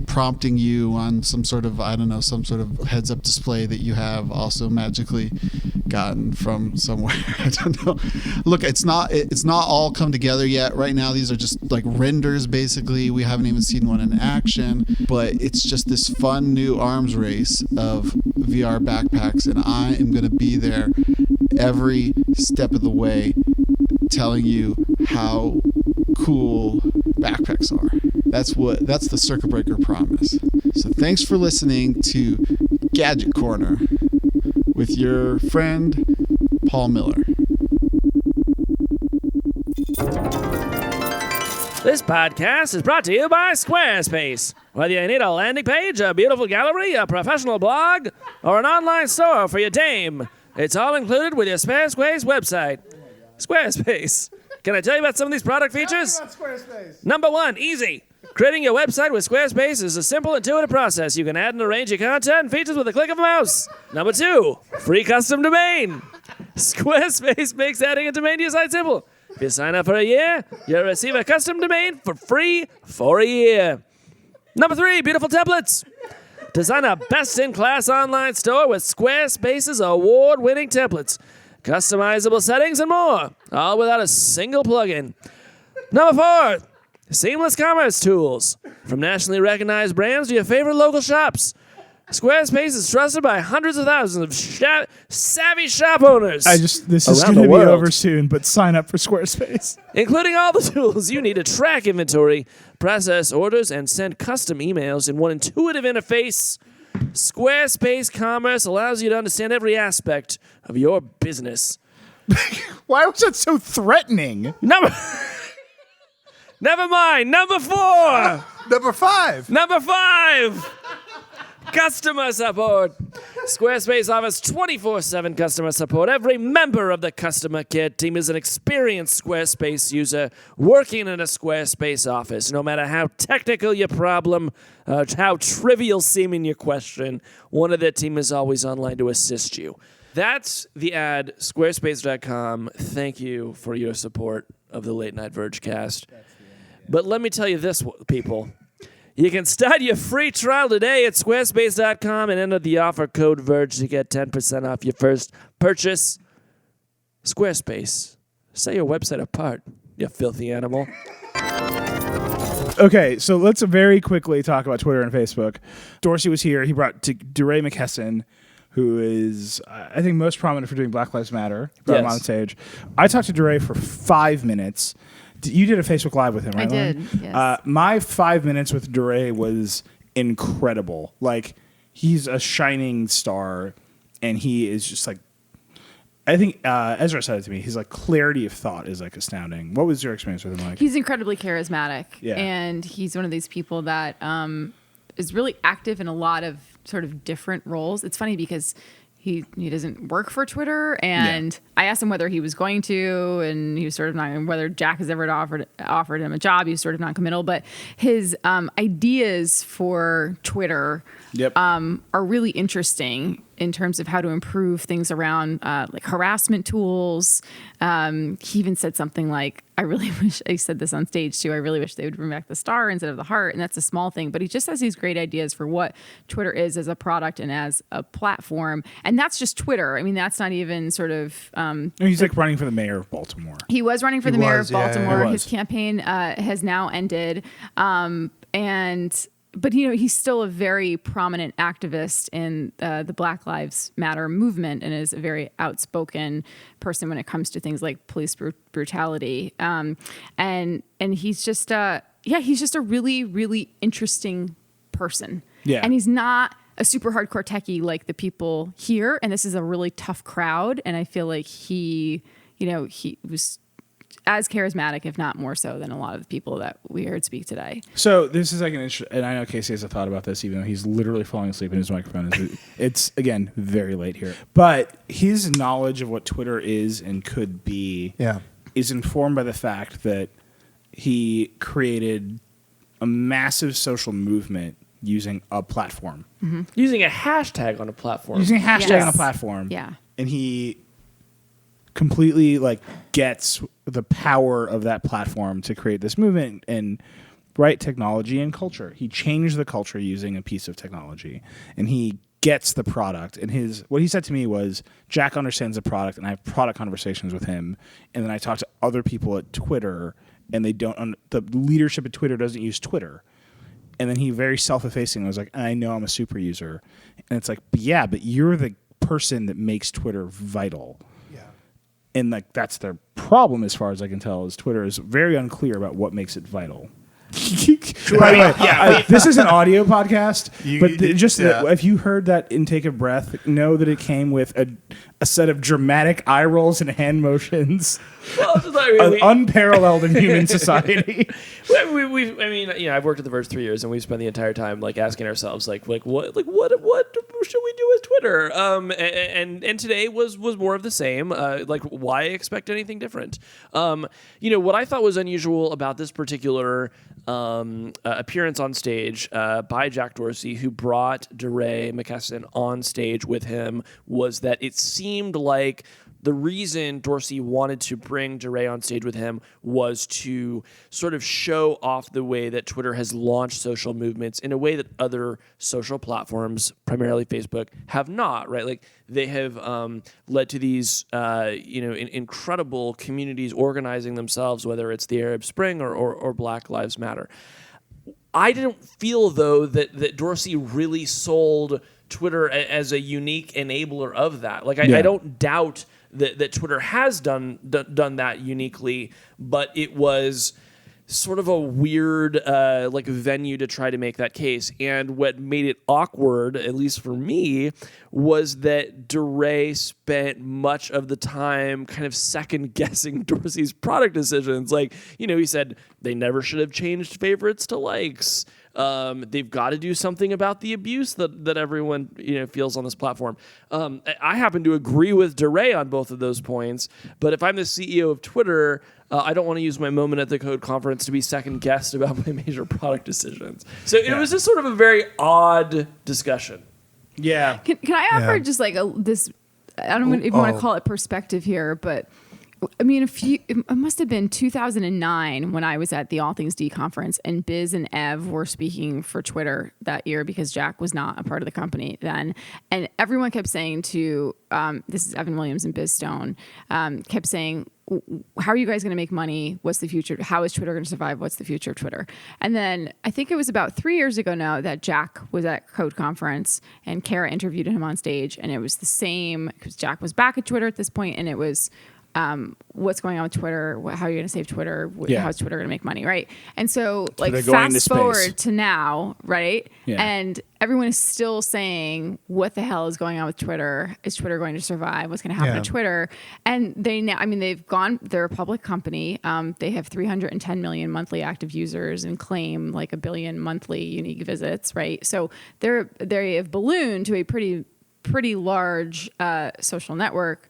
prompting you on some sort of heads-up display that you have also magically gotten from somewhere. I don't know. Look, it's not all come together yet. Right now, these are just like renders, basically. We haven't even seen one in action, but it's just this fun new arms race of VR backpacks, and I am going to be there every step of the way telling you how cool backpacks are. That's the circuit breaker promise. So thanks for listening to Gadget Corner with your friend Paul Miller. This podcast is brought to you by Squarespace. Whether you need a landing page, a beautiful gallery, a professional blog, or an online store for your dame, it's all included with your Squarespace website. Squarespace. Can I tell you about some of these product features? Number 1, easy. Creating your website with Squarespace is a simple, intuitive process. You can add and arrange your content and features with a click of a mouse. Number 2, free custom domain. Squarespace makes adding a domain to your site simple. If you sign up for a year, you'll receive a custom domain for free for a year. Number 3, beautiful templates. Design a best-in-class online store with Squarespace's award-winning templates, customizable settings, and more, all without a single plugin. Number 4, seamless commerce tools. From nationally recognized brands to your favorite local shops, Squarespace is trusted by hundreds of thousands of savvy shop owners. This is around going to the be world, over soon, but sign up for Squarespace. including all the tools you need to track inventory, process orders, and send custom emails in one intuitive interface. Squarespace Commerce allows you to understand every aspect of your business. Why was that so threatening? Never mind. Number 4. Number 5. Number 5. Customer support. Squarespace offers 24/7 customer support. Every member of the customer care team is an experienced Squarespace user working in a Squarespace office. No matter how technical your problem, how trivial seeming your question, one of their team is always online to assist you. That's the ad, squarespace.com. Thank you for your support of the Late Night Vergecast. But let me tell you this, people. You can start your free trial today at squarespace.com and enter the offer code VERGE to get 10% off your first purchase. Squarespace. Set your website apart, you filthy animal. Okay, so let's very quickly talk about Twitter and Facebook. Dorsey was here. He brought DeRay McKesson, who is, I think, most prominent for doing Black Lives Matter. He brought him on stage. I talked to DeRay for 5 minutes. You did a Facebook Live with him, right? I did, yes. My 5 minutes with DeRay was incredible. Like, he's a shining star, and he is just like, I think Ezra said it to me. His like clarity of thought is like astounding. What was your experience with him like? He's incredibly charismatic, Yeah. and he's one of these people that is really active in a lot of sort of different roles. It's funny because he doesn't work for Twitter, and I asked him whether he was going to, and he was sort of not, whether Jack has ever offered him a job. He was sort of non-committal, but his ideas for Twitter are really interesting in terms of how to improve things around like harassment tools. He even said something like, I really wish, I said this on stage too, I really wish they would bring back the star instead of the heart. And that's a small thing, but he just has these great ideas for what Twitter is as a product and as a platform. And that's just Twitter. I mean, that's not even sort of... he's like running for the mayor of Baltimore. He was running for the mayor of yeah, Baltimore. he His was. campaign has now ended. But he's still a very prominent activist in the Black Lives Matter movement, and is a very outspoken person when it comes to things like police brutality. And he's just he's just a really, really interesting person. Yeah. And he's not a super hardcore techie like the people here. And this is a really tough crowd. And I feel like he was as charismatic, if not more so, than a lot of the people that we heard speak today. So this is like and I know Casey has a thought about this, even though he's literally falling asleep in his microphone. It's again very late here, but his knowledge of what Twitter is and could be is informed by the fact that he created a massive social movement using a platform, Using a hashtag on a platform. using a hashtag Yes. on a platform, Yeah. and he completely like gets the power of that platform to create this movement and technology and culture. He changed the culture using a piece of technology, and he gets the product. And what he said to me was, Jack understands the product, and I have product conversations with him. And then I talk to other people at Twitter, and they don't. The leadership at Twitter doesn't use Twitter. And then he very self-effacing was like, I know I'm a super user, and it's like, but you're the person that makes Twitter vital. And like that's their problem, as far as I can tell, is Twitter is very unclear about what makes it vital. By the way, this is an audio podcast, if you heard that intake of breath, know that it came with a set of dramatic eye rolls and hand motions, unparalleled in human society. I've worked at The Verge 3 years, and we've spent the entire time like asking ourselves, what should we do with Twitter? And today was more of the same. Why expect anything different? What I thought was unusual about this particular appearance on stage by Jack Dorsey, who brought DeRay McKesson on stage with him, was that it seemed like the reason Dorsey wanted to bring DeRay on stage with him was to sort of show off the way that Twitter has launched social movements in a way that other social platforms, primarily Facebook, have not, right? Like they have led to these, incredible communities organizing themselves, whether it's the Arab Spring or Black Lives Matter. I didn't feel, though, that Dorsey really sold Twitter as a unique enabler of that. I don't doubt that Twitter has done that uniquely, but it was sort of a weird venue to try to make that case. And what made it awkward, at least for me, was that DeRay spent much of the time kind of second guessing Dorsey's product decisions. He said they never should have changed favorites to likes. They've got to do something about the abuse that everyone feels on this platform. I happen to agree with DeRay on both of those points, but if I'm the CEO of Twitter, I don't want to use my moment at the Code conference to be second guessed about my major product decisions. So it was just sort of a very odd discussion. Yeah. Can I offer just like this? I don't even want to call it perspective here, but I mean, it must have been 2009 when I was at the All Things D conference, and Biz and Ev were speaking for Twitter that year because Jack was not a part of the company then. And everyone kept saying to, this is Evan Williams and Biz Stone, kept saying, how are you guys going to make money? What's the future? How is Twitter going to survive? What's the future of Twitter? And then I think it was about 3 years ago now that Jack was at Code Conference and Kara interviewed him on stage. And it was the same because Jack was back at Twitter at this point, and it was, what's going on with Twitter? How are you going to save Twitter? How's Twitter going to make money? Right. And so like fast forward to now, right? Yeah. And everyone is still saying, what the hell is going on with Twitter? Is Twitter going to survive? What's going to happen to Twitter? And they're a public company. They have 310 million monthly active users and claim like 1 billion monthly unique visits, right? So they have ballooned to a pretty large social network.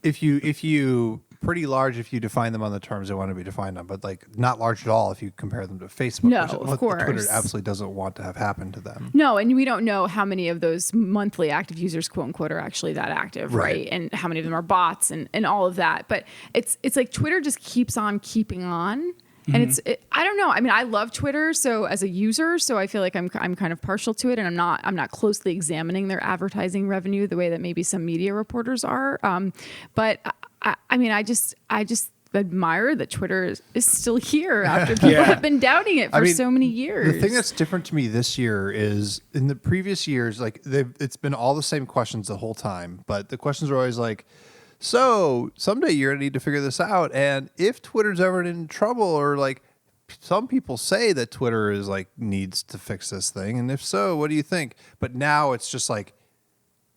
If you pretty large if you define them on the terms they want to be defined on, but like not large at all if you compare them to Facebook. No, of course. Twitter absolutely doesn't want to have happen to them. No, and we don't know how many of those monthly active users, quote unquote, are actually that active, right? And how many of them are bots and all of that. But it's like Twitter just keeps on keeping on. And I don't know. I mean, I love Twitter, so as a user, so I feel like I'm kind of partial to it, and I'm not closely examining their advertising revenue the way that maybe some media reporters are. But I just admire that Twitter is still here after people have been doubting it for so many years. The thing that's different to me this year is in the previous years, like it's been all the same questions the whole time, but the questions are always like, so someday you're going to need to figure this out. And if Twitter's ever in trouble, or like some people say that Twitter is like needs to fix this thing. And if so, what do you think? But now it's just like,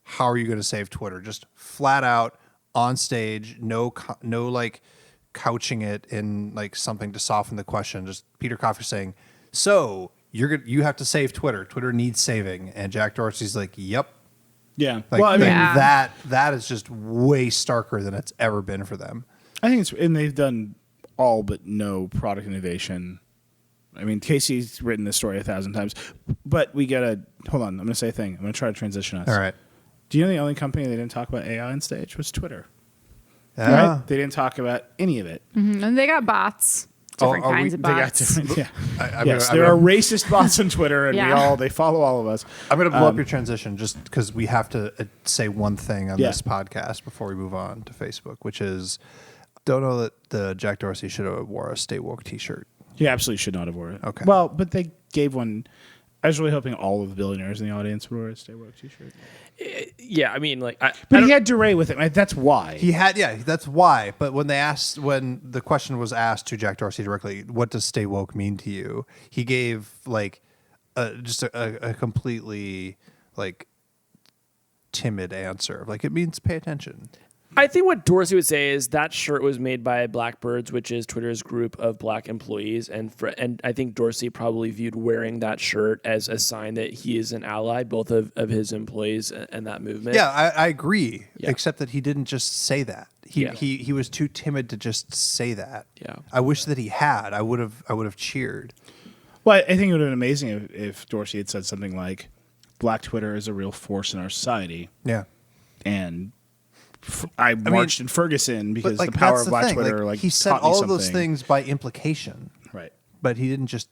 how are you going to save Twitter? Just flat out on stage. No like couching it in like something to soften the question. Just Peter Coffey saying, so you have to save Twitter. Twitter needs saving. And Jack Dorsey's like, yep. Yeah. Like, well, I mean, that is just way starker than it's ever been for them. I think and they've done all but no product innovation. I mean, Casey's written this story 1,000 times, but hold on. I'm going to say a thing. I'm going to try to transition us. All right. Do you know the only company they didn't talk about AI on stage was Twitter? Yeah. Right? They didn't talk about any of it. Mm-hmm. And they got bots. Different kinds of bots. There are racist bots on Twitter, and they follow all of us. I'm going to blow up your transition just because we have to say one thing on this podcast before we move on to Facebook, which is, don't know that the Jack Dorsey should have wore a Stay Woke t-shirt. He absolutely should not have worn it. Okay. Well, but they gave one. I was really hoping all of the billionaires in the audience would wear a Stay Woke t-shirt. Yeah, I mean, like, but he had DeRay with him. That's why he had. Yeah, that's why. But when the question was asked to Jack Dorsey directly, what does Stay Woke mean to you? He gave like just a completely like timid answer. Like, it means pay attention. I think what Dorsey would say is that shirt was made by Blackbirds, which is Twitter's group of black employees, and I think Dorsey probably viewed wearing that shirt as a sign that he is an ally, both of his employees and that movement. Yeah, I agree, except that he didn't just say that. He was too timid to just say that. Yeah, I wish that he had. I would have cheered. Well, I think it would have been amazing if Dorsey had said something like, "Black Twitter is a real force in our society." Yeah, and I marched in Ferguson because the power of Black Twitter, like he said all of those things by implication, right? But he didn't just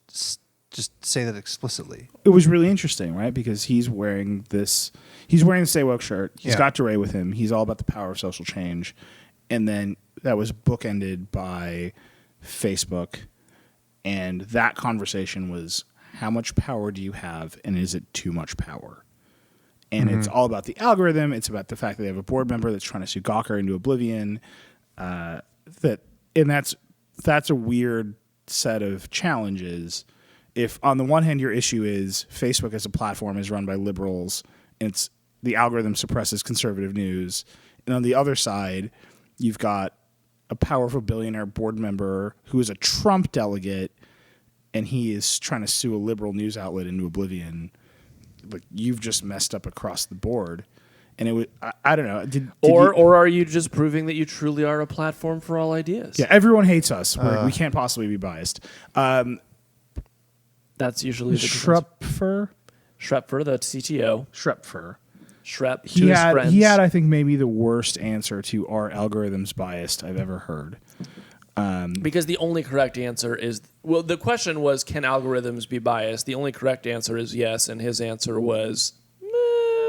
say that explicitly. It was really interesting, right? Because he's wearing the Stay Woke shirt. He's got DeRay with him. He's all about the power of social change, and then that was bookended by Facebook, and that conversation was, how much power do you have, and is it too much power? And it's all about the algorithm. It's about the fact that they have a board member that's trying to sue Gawker into oblivion. That's a weird set of challenges. If on the one hand your issue is Facebook as a platform is run by liberals, and the algorithm suppresses conservative news, and on the other side you've got a powerful billionaire board member who is a Trump delegate, and he is trying to sue a liberal news outlet into oblivion, like you've just messed up across the board. And it was, I don't know. Or are you just proving that you truly are a platform for all ideas? Yeah, everyone hates us. We can't possibly be biased. That's usually the Schrepfer, the CTO. Schrepfer. Shrep. He had, I think, maybe the worst answer to "Are algorithms biased?" I've ever heard. Because the only correct answer is, well, the question was, can algorithms be biased? The only correct answer is yes, and his answer was,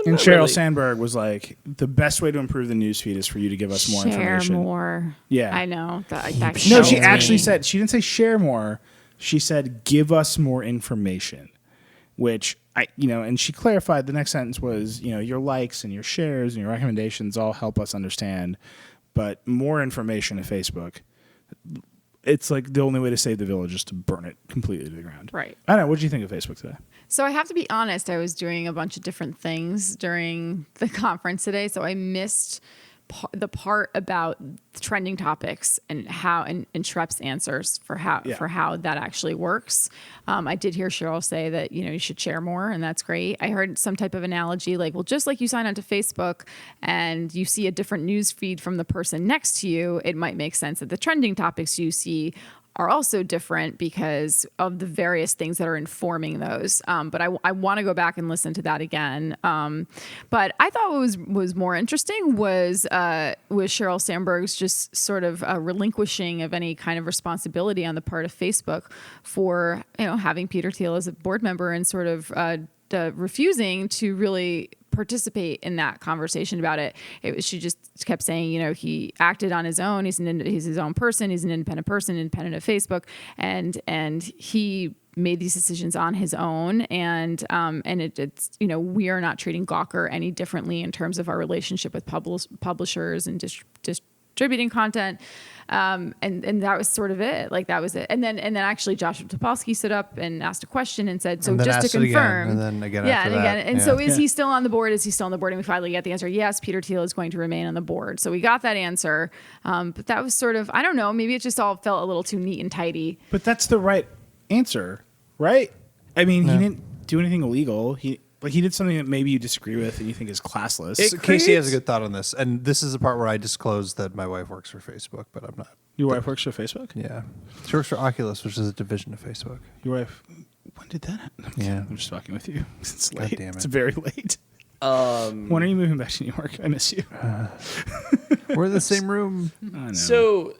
and Sheryl Sandberg was like, the best way to improve the newsfeed is for you to give us more information. Share more. Yeah. I know. No, she actually said, she didn't say share more. She said, give us more information, which and she clarified the next sentence was, your likes and your shares and your recommendations all help us understand, but more information to Facebook. It's like the only way to save the village is to burn it completely to the ground. Right. I don't know. What did you think of Facebook today? So I have to be honest, I was doing a bunch of different things during the conference today, so I missed the part about trending topics and how and Shrep's answers for how that actually works. I did hear Sheryl say that you should share more, and that's great. I heard some type of analogy like, well, just like you sign onto Facebook and you see a different news feed from the person next to you, it might make sense that the trending topics you see are also different because of the various things that are informing those. But I want to go back and listen to that again. But I thought what was more interesting was Sheryl Sandberg's just sort of relinquishing of any kind of responsibility on the part of Facebook for having Peter Thiel as a board member and sort of refusing to really participate in that conversation about it. She just kept saying, he acted on his own. He's his own person. He's an independent person, independent of Facebook, and he made these decisions on his own. And it's we are not treating Gawker any differently in terms of our relationship with publishers and distributing content. And that was sort of it. Like that was it. And then actually Joshua Topolsky stood up and asked a question and said, so just to confirm. And then again, yeah, after and that, again. And so is he still on the board? Is he still on the board? And we finally get the answer. Yes, Peter Thiel is going to remain on the board. So we got that answer. But that was sort of, I don't know, maybe it just all felt a little too neat and tidy. But that's the right answer, right? I mean, he didn't do anything illegal. He did something that maybe you disagree with and you think is classless. Casey has a good thought on this, and this is the part where I disclose that my wife works for Facebook, but I'm not. Your wife works for Facebook? Yeah. She works for Oculus, which is a division of Facebook. Your wife, when did that happen? Yeah. I'm just fucking with you. It's late. God damn it. It's very late. When are you moving back to New York? I miss you. We're in the same room. I know. So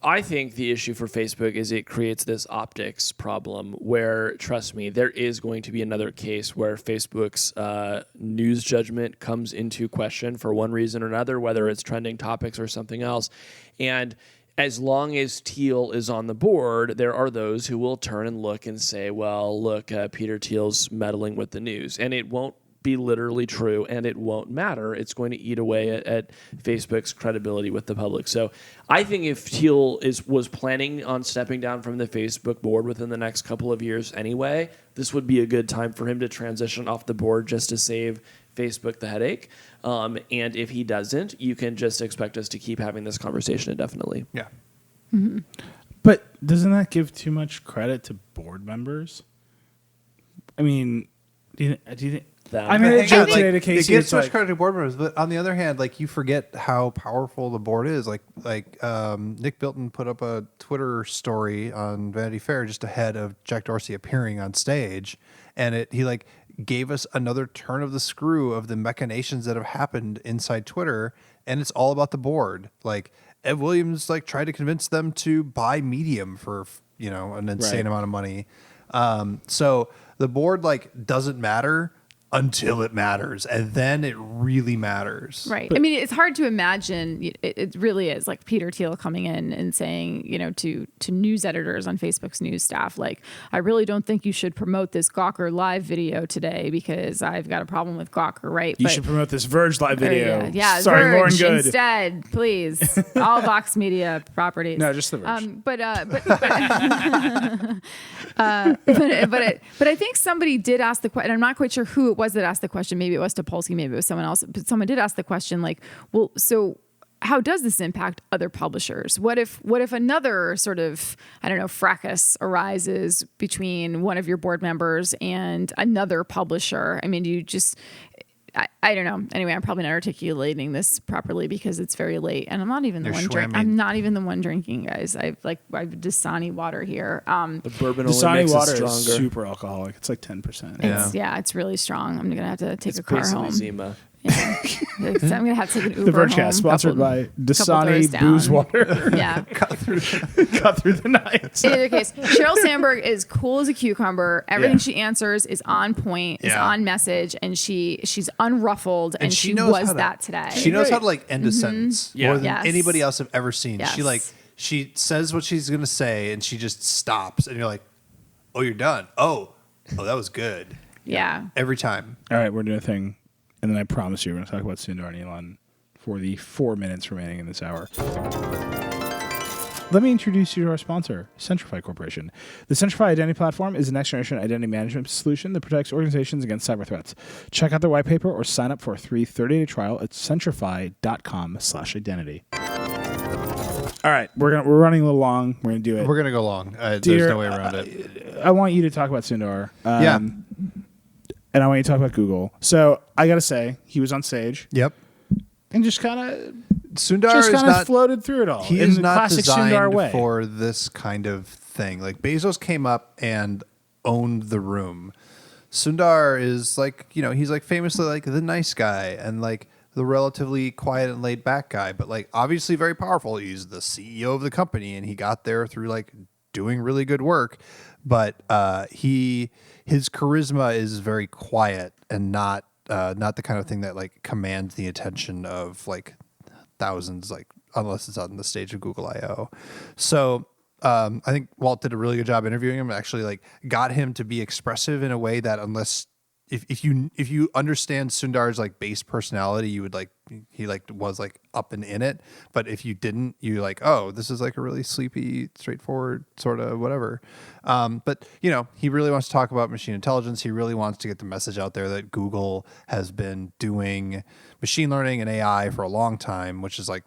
I think the issue for Facebook is it creates this optics problem where, trust me, there is going to be another case where Facebook's news judgment comes into question for one reason or another, whether it's trending topics or something else. And as long as Thiel is on the board, there are those who will turn and look and say, well, look, Peter Thiel's meddling with the news. And it won't be literally true, and it won't matter. It's going to eat away at Facebook's credibility with the public. So I think if Thiel was planning on stepping down from the Facebook board within the next couple of years anyway, this would be a good time for him to transition off the board just to save Facebook the headache. And if he doesn't, you can just expect us to keep having this conversation indefinitely. Yeah. Mm-hmm. But doesn't that give too much credit to board members? I mean, do you think... I made a joke today to Casey. It gives so much credit to board members, but on the other hand, like you forget how powerful the board is. Like Nick Bilton put up a Twitter story on Vanity Fair just ahead of Jack Dorsey appearing on stage, and he like gave us another turn of the screw of the machinations that have happened inside Twitter, and it's all about the board. Like Ed Williams like tried to convince them to buy Medium for an insane amount of money. So the board like doesn't matter until it matters, and then it really matters. Right. I mean, it's hard to imagine. It really is like Peter Thiel coming in and saying, to news editors on Facebook's news staff, like, I really don't think you should promote this Gawker live video today because I've got a problem with Gawker, right? You should promote this Verge live video. Yeah, starring Lauren Verge Goode. instead, please. All Vox Media properties. No, just the Verge. But I think somebody did ask the question. I'm not quite sure who it was that asked the question. Maybe it was Topolsky, maybe it was someone else. But someone did ask the question, like, well, so how does this impact other publishers? What if another sort of, I don't know, fracas arises between one of your board members and another publisher? I mean, I don't know. Anyway, I'm probably not articulating this properly because it's very late, and I'm not even the one drinking. I'm not even the one drinking, guys. I've Dasani water here. The bourbon only Dasani makes water it is stronger. super alcoholic. It's like 10%. It's really strong. I'm gonna have to take It's a car basically home. Zima. Yeah. I'm gonna have to take an The Uber Vergecast, home. sponsored by couple Dasani doors down. Booze Water. Yeah. Cut through the night. In either case, Sheryl Sandberg is cool as a cucumber. Everything Yeah. she answers is on point, is Yeah. on message, and she's unruffled, and she knows was how to- that today. She knows how to like end a sentence Yeah. more than Yes. anybody else I've ever seen. Yes. She says what she's gonna say, and she just stops, and you're like, "Oh, you're done. Oh, that was good." Yeah. Every time. All right, we're doing a thing. And then I promise you, we're going to talk about Sundar and Elon for the 4 minutes remaining in this hour. Let me introduce you to our sponsor, Centrify Corporation. The Centrify Identity Platform is a next-generation identity management solution that protects organizations against cyber threats. Check out their white paper or sign up for a free 30-day trial at centrify.com/identity. All right, we're running a little long. We're going to do it. We're gonna go long. There's Dear, no way around it. I want you to talk about Sundar. Yeah. And I want you to talk about Google. So I got to say, he was on stage Yep. and just kind of Sundar is not floated through it all. He in is the not classic Sundar designed way. for this kind of thing. Like Bezos came up and owned the room. Sundar is like, he's like famously like the nice guy and like the relatively quiet and laid back guy, but like obviously very powerful. He's the CEO of the company and he got there through like doing really good work. But his charisma is very quiet and not the kind of thing that like commands the attention of like thousands, like unless it's on the stage of Google I/O. So I think Walt did a really good job interviewing him. Actually, like got him to be expressive in a way that unless if you understand Sundar's like base personality, you would like he like was like up and in it. But if you didn't, you like, oh, this is like a really sleepy, straightforward sort of whatever. But he really wants to talk about machine intelligence. He really wants to get the message out there that Google has been doing machine learning and AI for a long time, which is like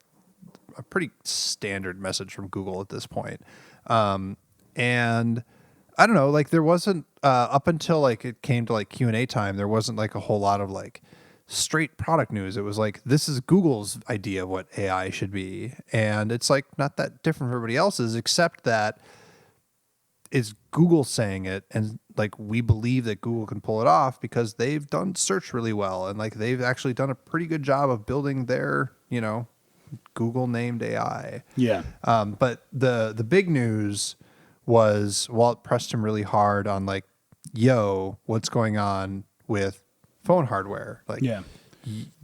a pretty standard message from Google at this point. And I don't know, like there wasn't up until like it came to like Q&A time, there wasn't like a whole lot of like straight product news. It was like, this is Google's idea of what AI should be. And it's like not that different from everybody else's, except that it's Google saying it. And like, we believe that Google can pull it off because they've done search really well. And like, they've actually done a pretty good job of building their, Google named AI. Yeah. But the big news was Walt pressed him really hard on like, yo, what's going on with phone hardware? Like, Yeah.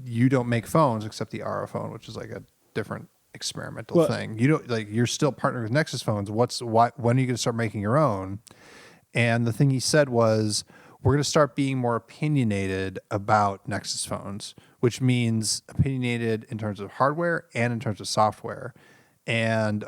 You don't make phones except the RO phone, which is like a different experimental thing. You don't like, you're still partnering with Nexus phones. When are you going to start making your own? And the thing he said was, we're going to start being more opinionated about Nexus phones, which means opinionated in terms of hardware and in terms of software. And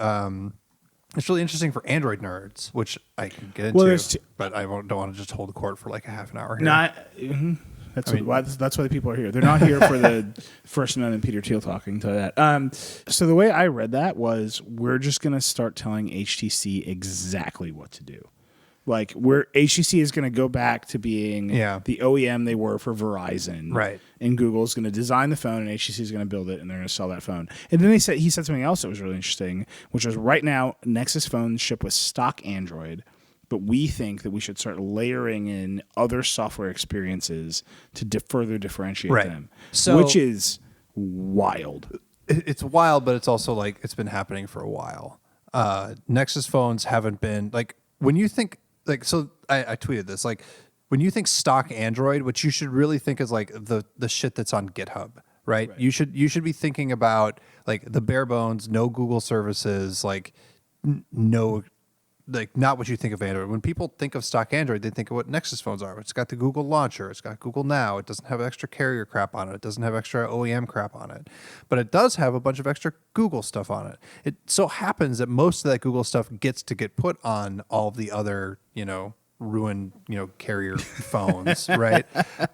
it's really interesting for Android nerds, which I can get into, but I don't want to just hold the court for like a half an hour here. That's why the people are here. They're not here for the First Amendment Peter Thiel talking to that. So the way I read that was, we're just going to start telling HTC exactly what to do. Like, HTC is going to go back to being the OEM they were for Verizon. Right. And Google's going to design the phone, and HTC is going to build it, and they're going to sell that phone. And then he said something else that was really interesting, which was, right now, Nexus phones ship with stock Android, but we think that we should start layering in other software experiences to further differentiate them, which is wild. It's wild, but it's also like it's been happening for a while. Nexus phones haven't been like, when you think like, so I tweeted this, like when you think stock Android, what you should really think is like the shit that's on GitHub, right? You should be thinking about like the bare bones, no Google services, like no, like not what you think of Android. When people think of stock Android, they think of what Nexus phones are. It's got the Google launcher. It's got Google Now. It doesn't have extra carrier crap on it. It doesn't have extra OEM crap on it. But it does have a bunch of extra Google stuff on it. It so happens that most of that Google stuff gets to get put on all of the other, ruin, carrier phones, right?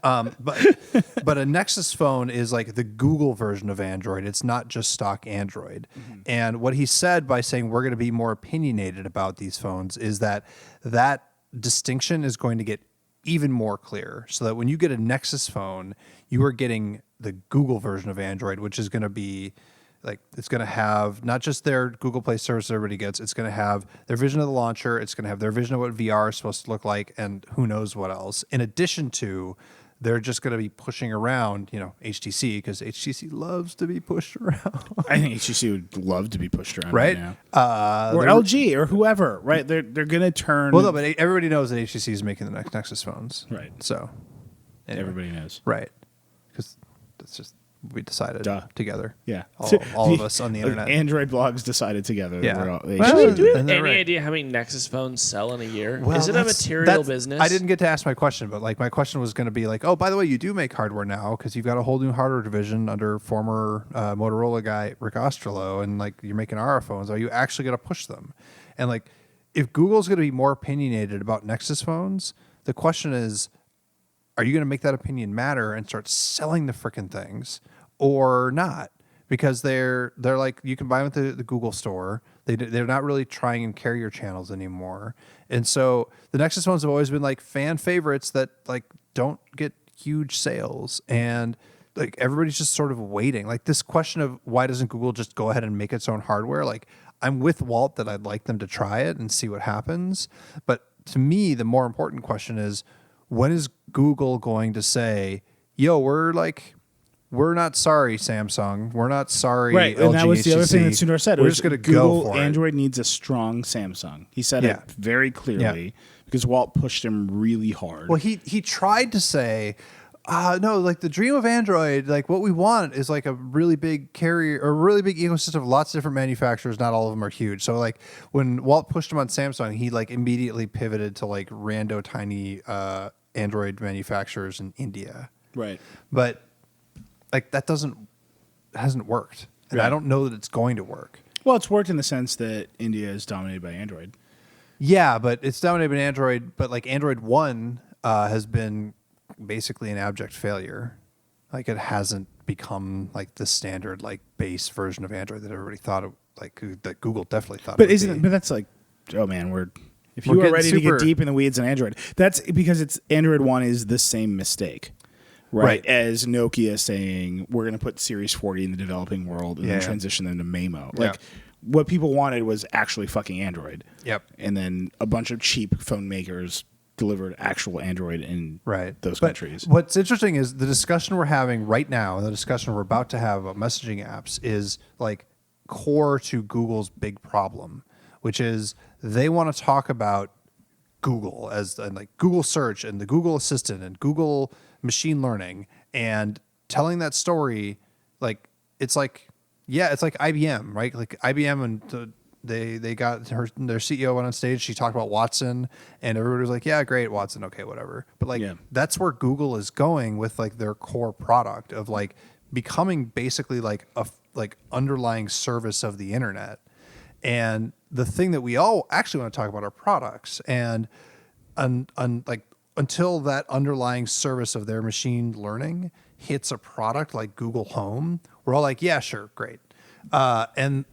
But a Nexus phone is like the Google version of Android. It's not just stock Android. Mm-hmm. And what he said by saying we're going to be more opinionated about these phones is that distinction is going to get even more clear, so that when you get a Nexus phone, you are getting the Google version of Android, which is going to be like, it's going to have not just their Google Play service everybody gets, it's going to have their vision of the launcher, it's going to have their vision of what VR is supposed to look like, and who knows what else. In addition to, they're just going to be pushing around, HTC, because HTC loves to be pushed around. I think HTC would love to be pushed around right now. Or LG or whoever, right? They're going to turn. Well, no, but everybody knows that HTC is making the next Nexus phones. Right. So anyway. Everybody knows. Right. Because that's just, we decided together. Yeah. All of us on the internet. Android blogs decided together. Yeah. Do we have any idea how many Nexus phones sell in a year? Well, is it a material business? I didn't get to ask my question, but like my question was going to be like, oh, by the way, you do make hardware now because you've got a whole new hardware division under former Motorola guy Rick Osterloh, and like you're making RF phones. Are you actually going to push them? And like, if Google's going to be more opinionated about Nexus phones, the question is, are you going to make that opinion matter and start selling the frickin' things? Or not, because they're like, you can buy them at the Google store. They're not really trying in carrier channels anymore, and so the Nexus phones have always been like fan favorites that like don't get huge sales, and like everybody's just sort of waiting. Like this question of why doesn't Google just go ahead and make its own hardware? Like I'm with Walt that I'd like them to try it and see what happens, but to me the more important question is, when is Google going to say, yo, we're not sorry, Samsung. We're not sorry, right? LG, And that was the other thing that Sundar said. We're just going to go for Android needs a strong Samsung. He said it very clearly because Walt pushed him really hard. Well, he tried to say, no, like the dream of Android, like what we want is like a really big carrier or a really big ecosystem of lots of different manufacturers. Not all of them are huge. So like when Walt pushed him on Samsung, he like immediately pivoted to like rando tiny Android manufacturers in India. Right. But like that hasn't worked, and I don't know that it's going to work. Well, it's worked in the sense that India is dominated by Android. Yeah, but it's dominated by Android. But like Android 1 has been basically an abject failure. Like it hasn't become like the standard like base version of Android that everybody thought that Google definitely thought. But but that's like, oh man, if you are ready to get deep in the weeds on Android, that's because Android 1 is the same mistake. Right, as Nokia saying we're going to put Series 40 in the developing world and then transition them to Maemo. Like what people wanted was actually fucking Android. Yep. And then a bunch of cheap phone makers delivered actual Android in those countries. What's interesting is the discussion we're having right now, and the discussion we're about to have about messaging apps is like core to Google's big problem, which is they want to talk about Google as like Google search and the Google Assistant and Google machine learning, and telling that story like it's like IBM, right? Like IBM, and they got their CEO went on stage, she talked about Watson, and everybody was like, yeah, great, Watson, okay, whatever. But like that's where Google is going with like their core product of like becoming basically like a like underlying service of the internet. And the thing that we all actually want to talk about are products, and like until that underlying service of their machine learning hits a product like Google Home, we're all like, yeah, sure, great. And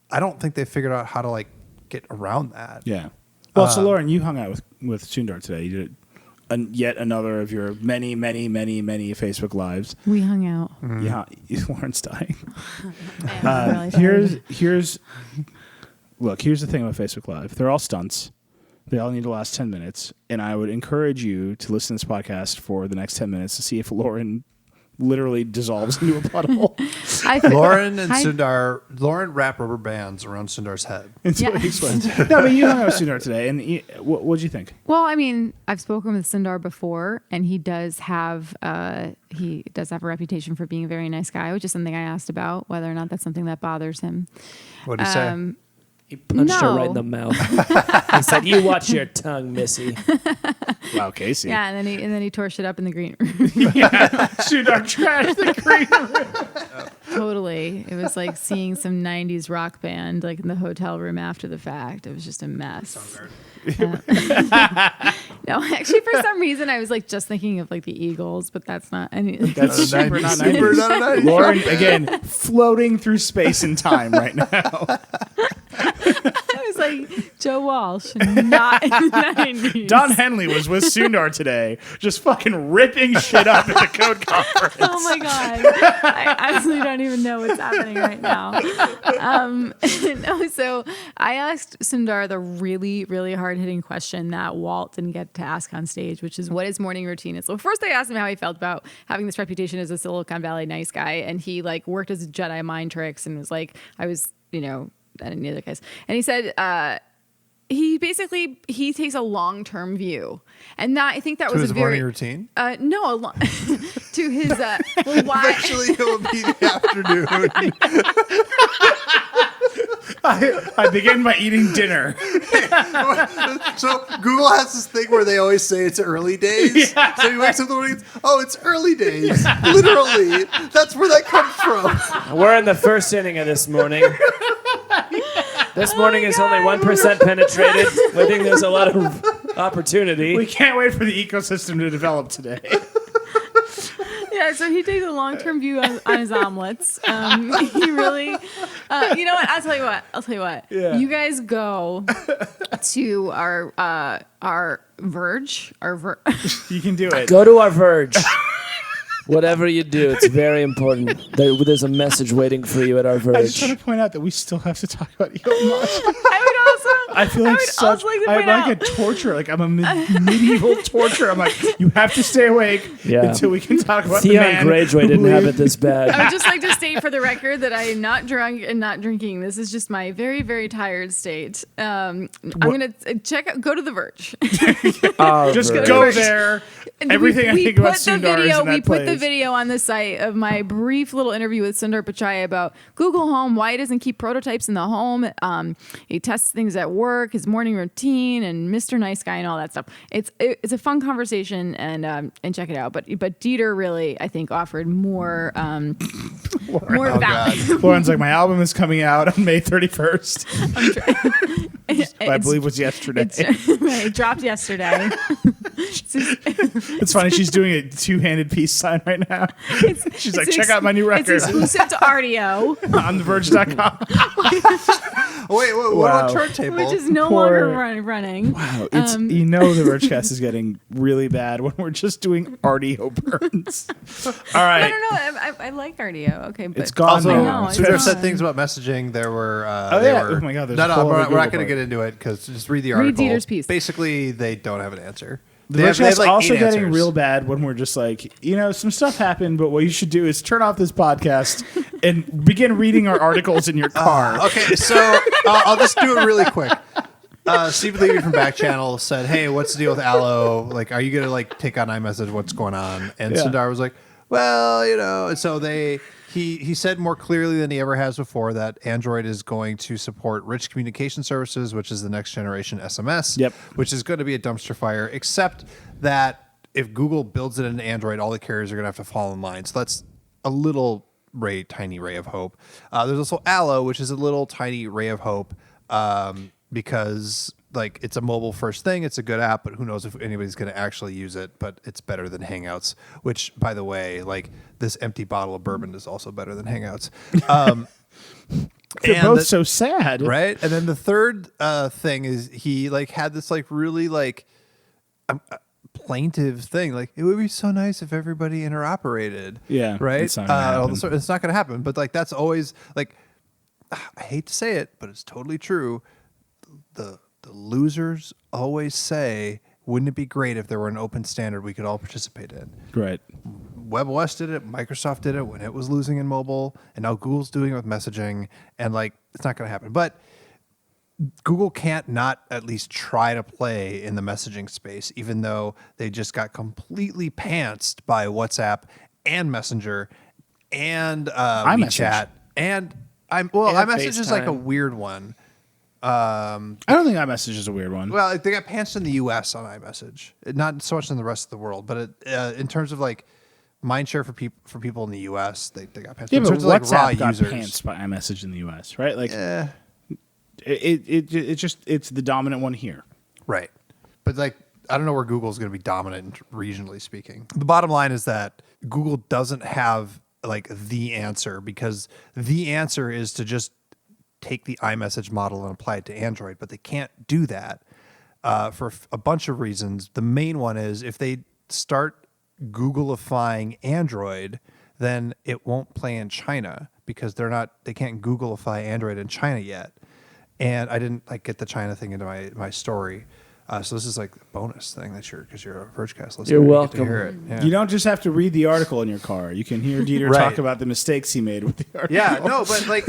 I don't think they figured out how to like get around that. Yeah. Well, so Lauren, you hung out with Sundar today. You did yet another of your many Facebook Lives. We hung out. Yeah, Lauren's dying. Really Here's the thing about Facebook Live. They're all stunts. They all need to last 10 minutes. And I would encourage you to listen to this podcast for the next 10 minutes to see if Lauren literally dissolves into a puddle. Lauren wrapped rubber bands around Sundar's head. No, but you hung out with Sundar today. And what'd you think? Well, I mean, I've spoken with Sundar before, and he does have a reputation for being a very nice guy, which is something I asked about, whether or not that's something that bothers him. What did he say? He punched her No. right in the mouth. He said, "You watch your tongue, Missy." Wow, Casey. Yeah, and then he tore shit up in the green room. Sundar trashed the green room. Totally. It was like seeing some 90s rock band like in the hotel room after the fact. It was just a mess. No, actually, for some reason, I was like just thinking of like the Eagles, but that's not any. That's super not Super 90s. not a 90s. Lauren, again, floating through space and time right now. I was like, Joe Walsh, not in the 90s. Don Henley was with Sundar today, just fucking ripping shit up at the Code Conference. Oh my God. I absolutely don't even know what's happening right now. No, so I asked Sundar the really, really hard hitting question that Walt didn't get to ask on stage, which is what his morning routine is. So first I asked him how he felt about having this reputation as a Silicon Valley nice guy. And he like worked as a Jedi mind tricks and was like, I was, I didn't know the guys. And he said, he takes a long-term view, and that I think that To was his a very morning routine? no, to his well, why? Eventually it will be the afternoon. I begin by eating dinner. So Google has this thing where they always say it's early days. Yeah. So he wakes up in the morning, oh, it's early days. Literally. That's where that comes from. We're in the first inning of this morning. This morning is only 1% penetrated. I think there's a lot of opportunity. We can't wait for the ecosystem to develop today. Yeah, so he takes a long-term view on his omelets. He really, you know what? I'll tell you what. Yeah. You guys go to our Verge, You can do it. Go to our Verge. Whatever you do, it's very important. There's a message waiting for you at our I just Verge. want to point out that we still have to talk about Elon Musk. I feel like would such. also like to I'm point like a torture. Like I'm a medieval torture. I'm like, you have to stay awake Yeah. until we can talk about the Theon man Greyjoy who didn't have it believed- this bad. I would just like to state for the record that I am not drunk and not drinking. This is just my very, very tired state. I'm going to go to the Verge. Just Verge. go there. And Everything I think about Sundar is in that we put the place. video on the site of my brief little interview with Sundar Pichai about Google Home, why he doesn't keep prototypes in the home. He tests things at work, his morning routine, and Mr. Nice Guy and all that stuff. It's a fun conversation, and check it out. But Dieter really, I think, offered more value. Lauren's like, my album is coming out on May 31st. I believe was yesterday. It dropped yesterday. It's funny. She's doing a two-handed peace sign right now. She's like, check out my new record It's exclusive to Rdio, on theverge.com. Wait, what Wow. about turntable? which is no Poor- longer running. Wow, it's the Vergecast is getting really bad when we're just doing RDO burns. All right, I don't know. I like Rdio. Okay, but it's gone Also, now. No, it's Sundar not. said things about messaging. There were. Oh, they yeah. were- Oh my God, there's No, a no, whole we're other not Google going to part. get into it because just read the Read article. Dieter's piece. Basically, they don't have an answer. The They have Vergecast like also 8 getting answers. real bad when we're just like, some stuff happened, but what you should do is turn off this podcast and begin reading our articles in your car. Okay, so I'll just do it really quick. Stephen Levy from Back Channel said, "Hey, what's the deal with Allo? Like, are you gonna like take on iMessage? What's going on?" And Yeah. Sundar was like, "Well, and so he said more clearly than he ever has before that Android is going to support rich communication services, which is the next generation SMS. Yep. Which is going to be a dumpster fire, except that if Google builds it into Android, all the carriers are going to have to fall in line. So that's a little tiny ray of hope. There's also Allo, which is a little tiny ray of hope because like it's a mobile first thing. It's a good app, but who knows if anybody's going to actually use it. But it's better than Hangouts, which, by the way, like this empty bottle of bourbon is also better than Hangouts. They're both so sad. Right. And then the third thing is he like had this like really like plaintive thing. Like, it would be so nice if everybody interoperated. Yeah, Right. it's not gonna happen. It's not going to happen. But like, that's always like, I hate to say it, but it's totally true. The losers always say, wouldn't it be great if there were an open standard we could all participate in? Right. WebOS did it, Microsoft did it when it was losing in mobile, and now Google's doing it with messaging, and like, it's not going to happen. But Google can't not at least try to play in the messaging space, even though they just got completely pantsed by WhatsApp and Messenger and iMessage. WeChat and iMessage is like a FaceTime. weird one. I don't think iMessage is a weird one. Well, they got pants in the U.S. on iMessage, not so much in the rest of the world. But in terms of like mind share for people in the U.S., they got pants. Yeah, in but terms of like raw WhatsApp got users, pants by iMessage in the U.S., right? Like, it's the dominant one here. right? But like, I don't know where Google's going to be dominant regionally speaking. The bottom line is that Google doesn't have like the answer, because the answer is to just take the iMessage model and apply it to Android, but they can't do that for a bunch of reasons. The main one is if they start Googleifying Android, then it won't play in China because they can't Googleify Android in China yet. And I didn't like get the China thing into my story. So this is like a bonus thing because you're a Vergecast listener. You're You get welcome. to hear it. Yeah. You don't just have to read the article in your car. You can hear Dieter Right. talk about the mistakes he made with the article. Yeah, no, but like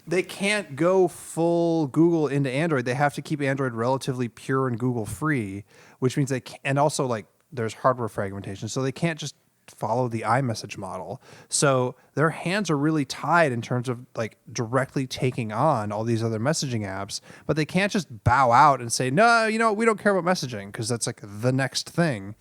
they can't go full Google into Android. They have to keep Android relatively pure and Google free, which means and also like there's hardware fragmentation, so they can't just follow the iMessage model. So their hands are really tied in terms of like directly taking on all these other messaging apps, but they can't just bow out and say, no, we don't care about messaging, because that's like the next thing.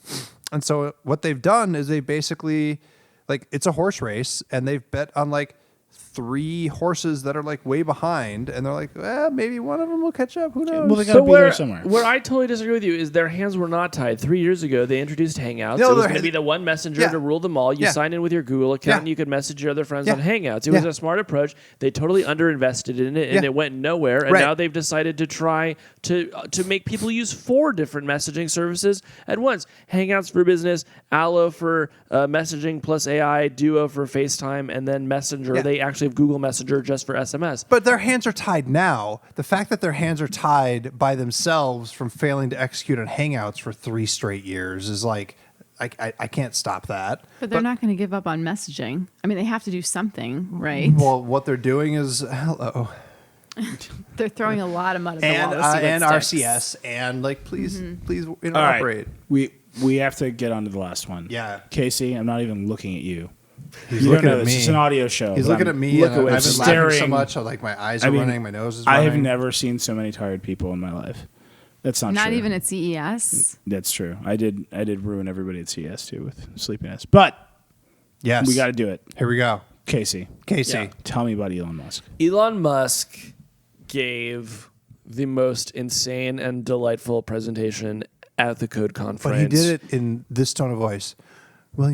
And so what they've done is they basically, like, it's a horse race, and they've bet on like 3 horses that are like way behind, and they're like, maybe one of them will catch up. Who knows? Well, they got to be there somewhere. Where I totally disagree with you is their hands were not tied. 3 years ago, they introduced Hangouts. No, it was their going to be the one messenger Yeah. to rule them all. You Yeah. signed in with your Google account, Yeah. and you could message your other friends Yeah. on Hangouts. It was Yeah. a smart approach. They totally underinvested in it, and Yeah. it went nowhere. And Right. now they've decided to try to make people use 4 different messaging services at once. Hangouts for business, Allo for messaging plus AI, Duo for FaceTime, and then Messenger. Yeah. They actually have Google Messenger just for SMS. But their hands are tied now. The fact that their hands are tied by themselves from failing to execute on Hangouts for 3 straight years is like, I can't stop that. But they're not going to give up on messaging. I mean, they have to do something, right? Well, what they're doing is hello They're throwing a lot of mud at the wall to see what and sticks. RCS and like please All right. operate. We have to get on to the last one. Yeah. Casey, I'm not even looking at you. He's You don't looking know at this. me. It's an audio show. He's but looking I'm- at me. Look And away. I've been laughing so Staring. much. Like my eyes are I mean, running. My nose is I running. have never seen so many tired people in my life. That's not true. Not even at CES. That's true. I did ruin everybody at CES too with sleepiness. But Yes. we got to do it. Here we go. Casey, Casey. Yeah. tell me about Elon Musk. Elon Musk gave the most insane and delightful presentation at the Code conference. But he did it in this tone of voice. Well,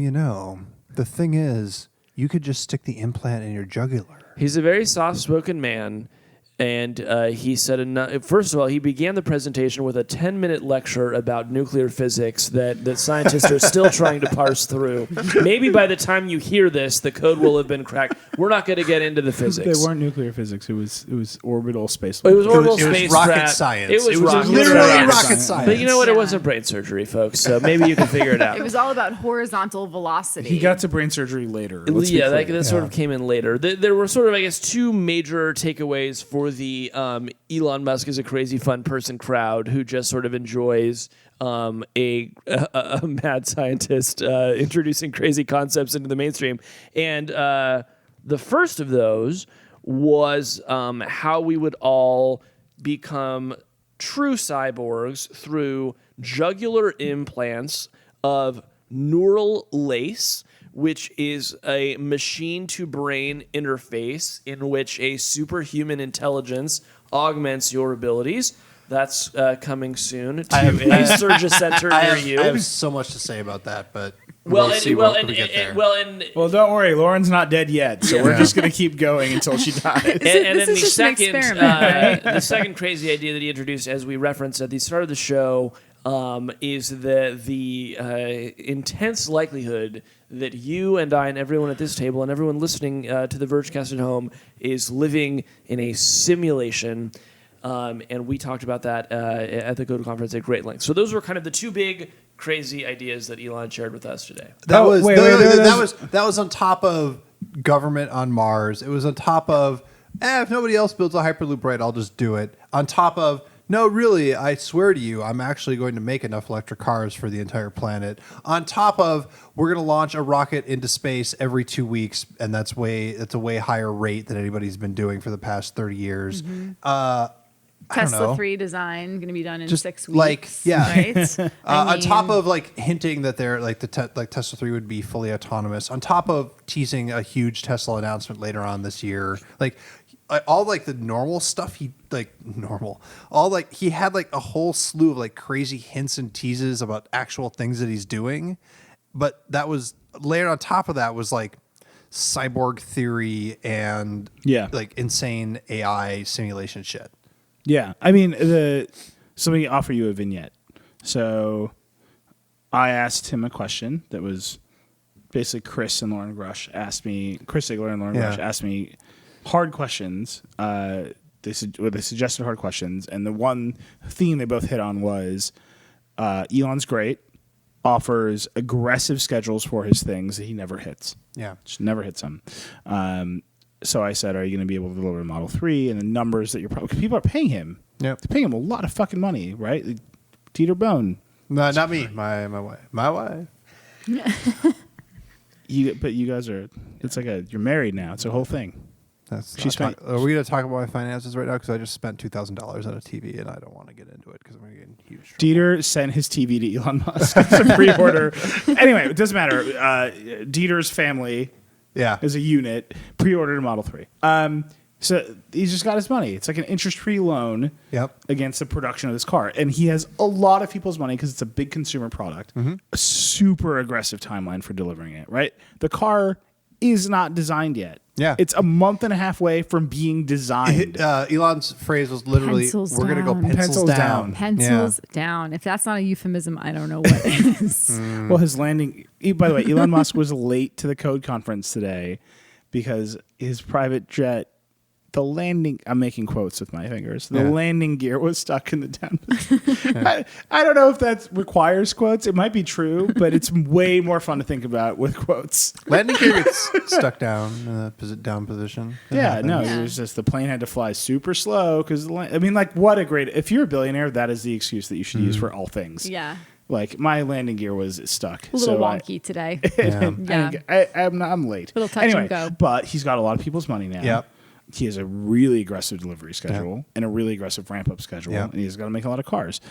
the thing is, you could just stick the implant in your jugular. He's a very soft-spoken man, and he said, first of all, he began the presentation with a 10-minute lecture about nuclear physics that scientists are still trying to parse through. Maybe by the time you hear this, the code will have been cracked. We're not going to get into the physics. They weren't nuclear physics. It was orbital space. It was orbital it was spacecraft. rocket science. It was literally science. rocket science. But you know what? It Yeah. wasn't brain surgery, folks. So maybe you can figure it out. It was all about horizontal velocity. He got to brain surgery later. Let's be Yeah, clear. that sort of came in later. There were sort of, I guess, 2 major takeaways for the Elon Musk is a crazy fun person crowd who just sort of enjoys a mad scientist introducing crazy concepts into the mainstream. And the first of those was how we would all become true cyborgs through jugular implants of neural lace, which is a machine-to-brain interface in which a superhuman intelligence augments your abilities. That's coming soon to a Surgeon Center near you. I have so much to say about that, but Well, we'll and, see well, when and, we get there. and, well, and Well, don't worry. Lauren's not dead yet, so we're just going to keep going until she dies. and This then is the just an second, experiment, the second crazy idea that he introduced, as we referenced at the start of the show, is the intense likelihood that you and I and everyone at this table and everyone listening to the Vergecast at home is living in a simulation. And we talked about that at the Goode conference at great length. So those were kind of the 2 big crazy ideas that Elon shared with us today. That Oh, was wait, no, wait, no, wait, that was on top of government on Mars. It was on top of if nobody else builds a Hyperloop right, I'll just do it. On top of no, really, I swear to you, I'm actually going to make enough electric cars for the entire planet. On top of we're going to launch a rocket into space every 2 weeks, and that's a way higher rate than anybody's been doing for the past 30 years. I don't know. Tesla 3 design going to be done in Just 6 weeks. like, yeah. Right? On top of like hinting that they're like like Tesla 3 would be fully autonomous, on top of teasing a huge Tesla announcement later on this year, like all like the normal stuff he had like a whole slew of like crazy hints and teases about actual things that he's doing, but that was layered on top of that was like cyborg theory and like insane AI simulation shit. Yeah, I mean, so let me offer you a vignette. So I asked him a question that was basically Chris Sigler and Lauren Rush asked me hard questions. They suggested hard questions, and the one theme they both hit on was Elon's great, offers aggressive schedules for his things that he never hits. Yeah, just never hits them. So I said, are you going to be able to deliver a Model 3? And the numbers that people are paying him. Yep. They're paying him a lot of fucking money, right? Dieter Bone. No, not me. My wife. My wife. But you guys are, it's like you're married now. It's a whole thing. Are we going to talk about my finances right now? Because I just spent $2,000 on a TV, and I don't want to get into it because I'm going to get in huge trouble. Dieter sent his TV to Elon Musk as a pre-order. Anyway, it doesn't matter. Dieter's family is a unit, pre-ordered a Model 3. So he's just got his money. It's like an interest-free loan against the production of this car. And he has a lot of people's money because it's a big consumer product. A super aggressive timeline for delivering it, right? The car is not designed yet. Yeah. It's a month and a half away from being designed. Elon's phrase was literally, Pencils we're going to go down. pencils down. Pencils down. If that's not a euphemism, I don't know what is. Well, his landing... By the way, Elon Musk was late to the Code conference today because his private jet... The landing, I'm making quotes with my fingers. The landing gear was stuck in the down position. I don't know if that requires quotes. It might be true, but it's way more fun to think about with quotes. Landing gear gets stuck down in the down position. It was just the plane had to fly super slow because, what a great... If you're a billionaire, that is the excuse that you should use for all things. Yeah. Like, my landing gear was stuck. A little wonky today. I'm late. Little touch and go. But he's got a lot of people's money now. Yep. He has a really aggressive delivery schedule and a really aggressive ramp-up schedule, and he's got to make a lot of cars.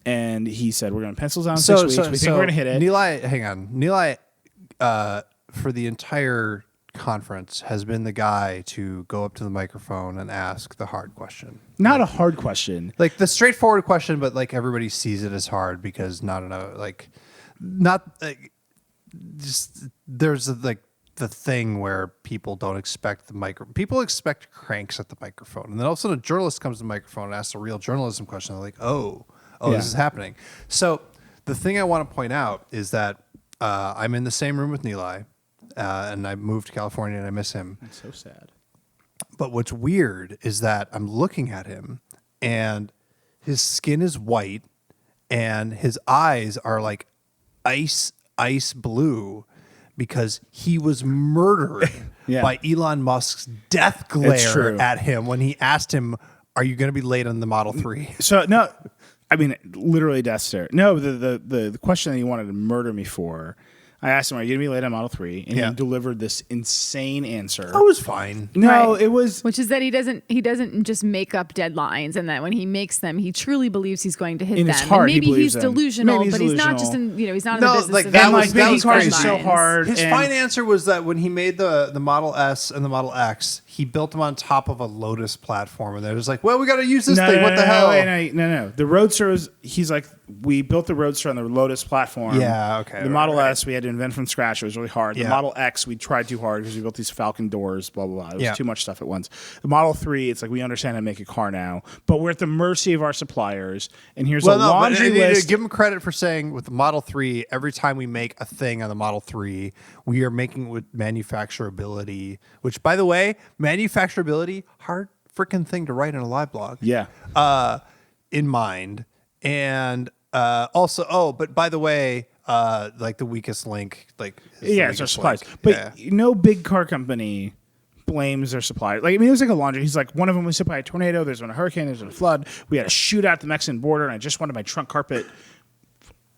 And he said, we're going to pencils down 6 weeks. We think we're going to hit it. Nilay, for the entire conference, has been the guy to go up to the microphone and ask the hard question. Not a hard question. Like the straightforward question, but like everybody sees it as hard because there's the thing where people don't expect people expect cranks at the microphone, and then all of a sudden a journalist comes to the microphone and asks a real journalism question. They're like, this is happening. So the thing I want to point out is that I'm in the same room with Nilay, and I moved to California and I miss him. That's so sad. But what's weird is that I'm looking at him and his skin is white and his eyes are like ice blue, because he was murdered by Elon Musk's death glare at him when he asked him, are you going to be late on the Model 3? So, no, literally death stare. No, the question that he wanted to murder me for, I asked him, are you going to be late on Model 3? And he delivered this insane answer. I was fine. No, it was... Which is that he doesn't just make up deadlines, and that when he makes them, he truly believes he's going to hit in them. His heart, and maybe he's delusional, maybe but he's not just in, he's not in the business of that making was cars so hard. His fine answer was that when he made the Model S and the Model X, he built them on top of a Lotus platform, and they're just like, well, we got to use this thing. What the hell? No. The Roadster was... He's like, we built the Roadster on the Lotus platform. Yeah, okay. The Model S, we had to invent from scratch. It was really hard. The Model X, we tried too hard because we built these Falcon doors, blah, blah, blah. It was too much stuff at once. The Model 3, it's like, we understand how to make a car now, but we're at the mercy of our suppliers. And here's a laundry list. Give him credit for saying with the Model 3, every time we make a thing on the Model 3, we are making it with manufacturability, which, by the way, manufacturability, hard freaking thing to write in a live blog. Yeah. In mind. And also, but by the way, like the weakest link, it's our suppliers. But no big car company blames their supplier. It was like a laundry. He's like, one of them was hit by a tornado. There's been a hurricane. There's been a flood. We had a shootout at the Mexican border, and I just wanted my trunk carpet.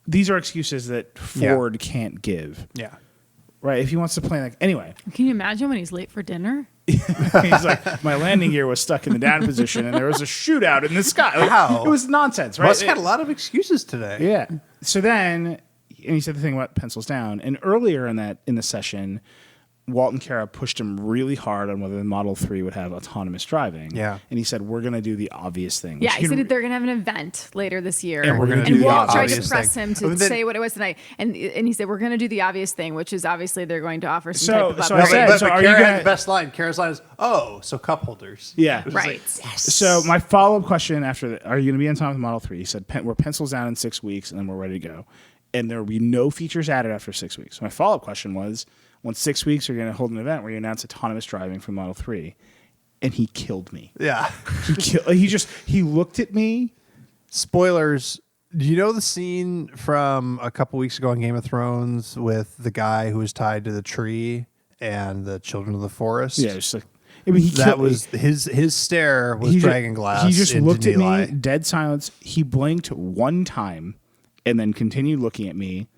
These are excuses that Ford can't give. Yeah. right? If he wants to plan, like, anyway. Can you imagine when he's late for dinner? He's like, my landing gear was stuck in the down position, and there was a shootout in the sky. Like, Wow. it was nonsense, right? Musk had a lot of excuses today. Yeah. So then, and he said the thing about pencils down. And earlier in the session, Walt and Kara pushed him really hard on whether the Model 3 would have autonomous driving. Yeah. And he said, we're going to do the obvious thing. Yeah, he said that they're going to have an event later this year. And we're gonna do And the Walt tried to obvious press thing. him to But then- say what it was tonight. And he said, we're going to do the obvious thing, which is obviously they're going to offer some type of so I upgrade. said- But so are Kara you had gonna- the best line. Kara's line is, "Oh, so cup holders." Yeah. Right. So my follow-up question after that, are you going to be on time with the Model 3? He said, we're pencils down in 6 weeks, and then we're ready to go. And there will be no features added after 6 weeks. So my follow-up question was, once 6 weeks, you're going to hold an event where you announce autonomous driving for Model 3. And he killed me. Yeah. He looked at me. Spoilers. Do you know the scene from a couple weeks ago on Game of Thrones with the guy who was tied to the tree and the children of the forest? Yeah, it's like, I mean, That was his stare was dragon glass. He just into looked at me, Nilay. dead silence. He blinked one time and then continued looking at me.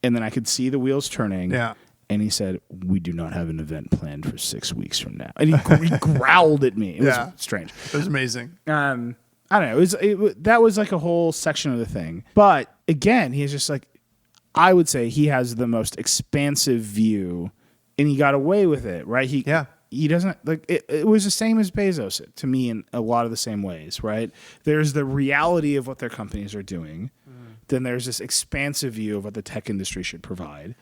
And then I could see the wheels turning. Yeah. And he said, we do not have an event planned for 6 weeks from now. And he growled at me. It was strange. It was amazing. I don't know. That was like a whole section of the thing. But again, he's just like, I would say he has the most expansive view, and he got away with it, right? He doesn't like it. It was the same as Bezos to me in a lot of the same ways, right? There's the reality of what their companies are doing. Then there's this expansive view of what the tech industry should provide.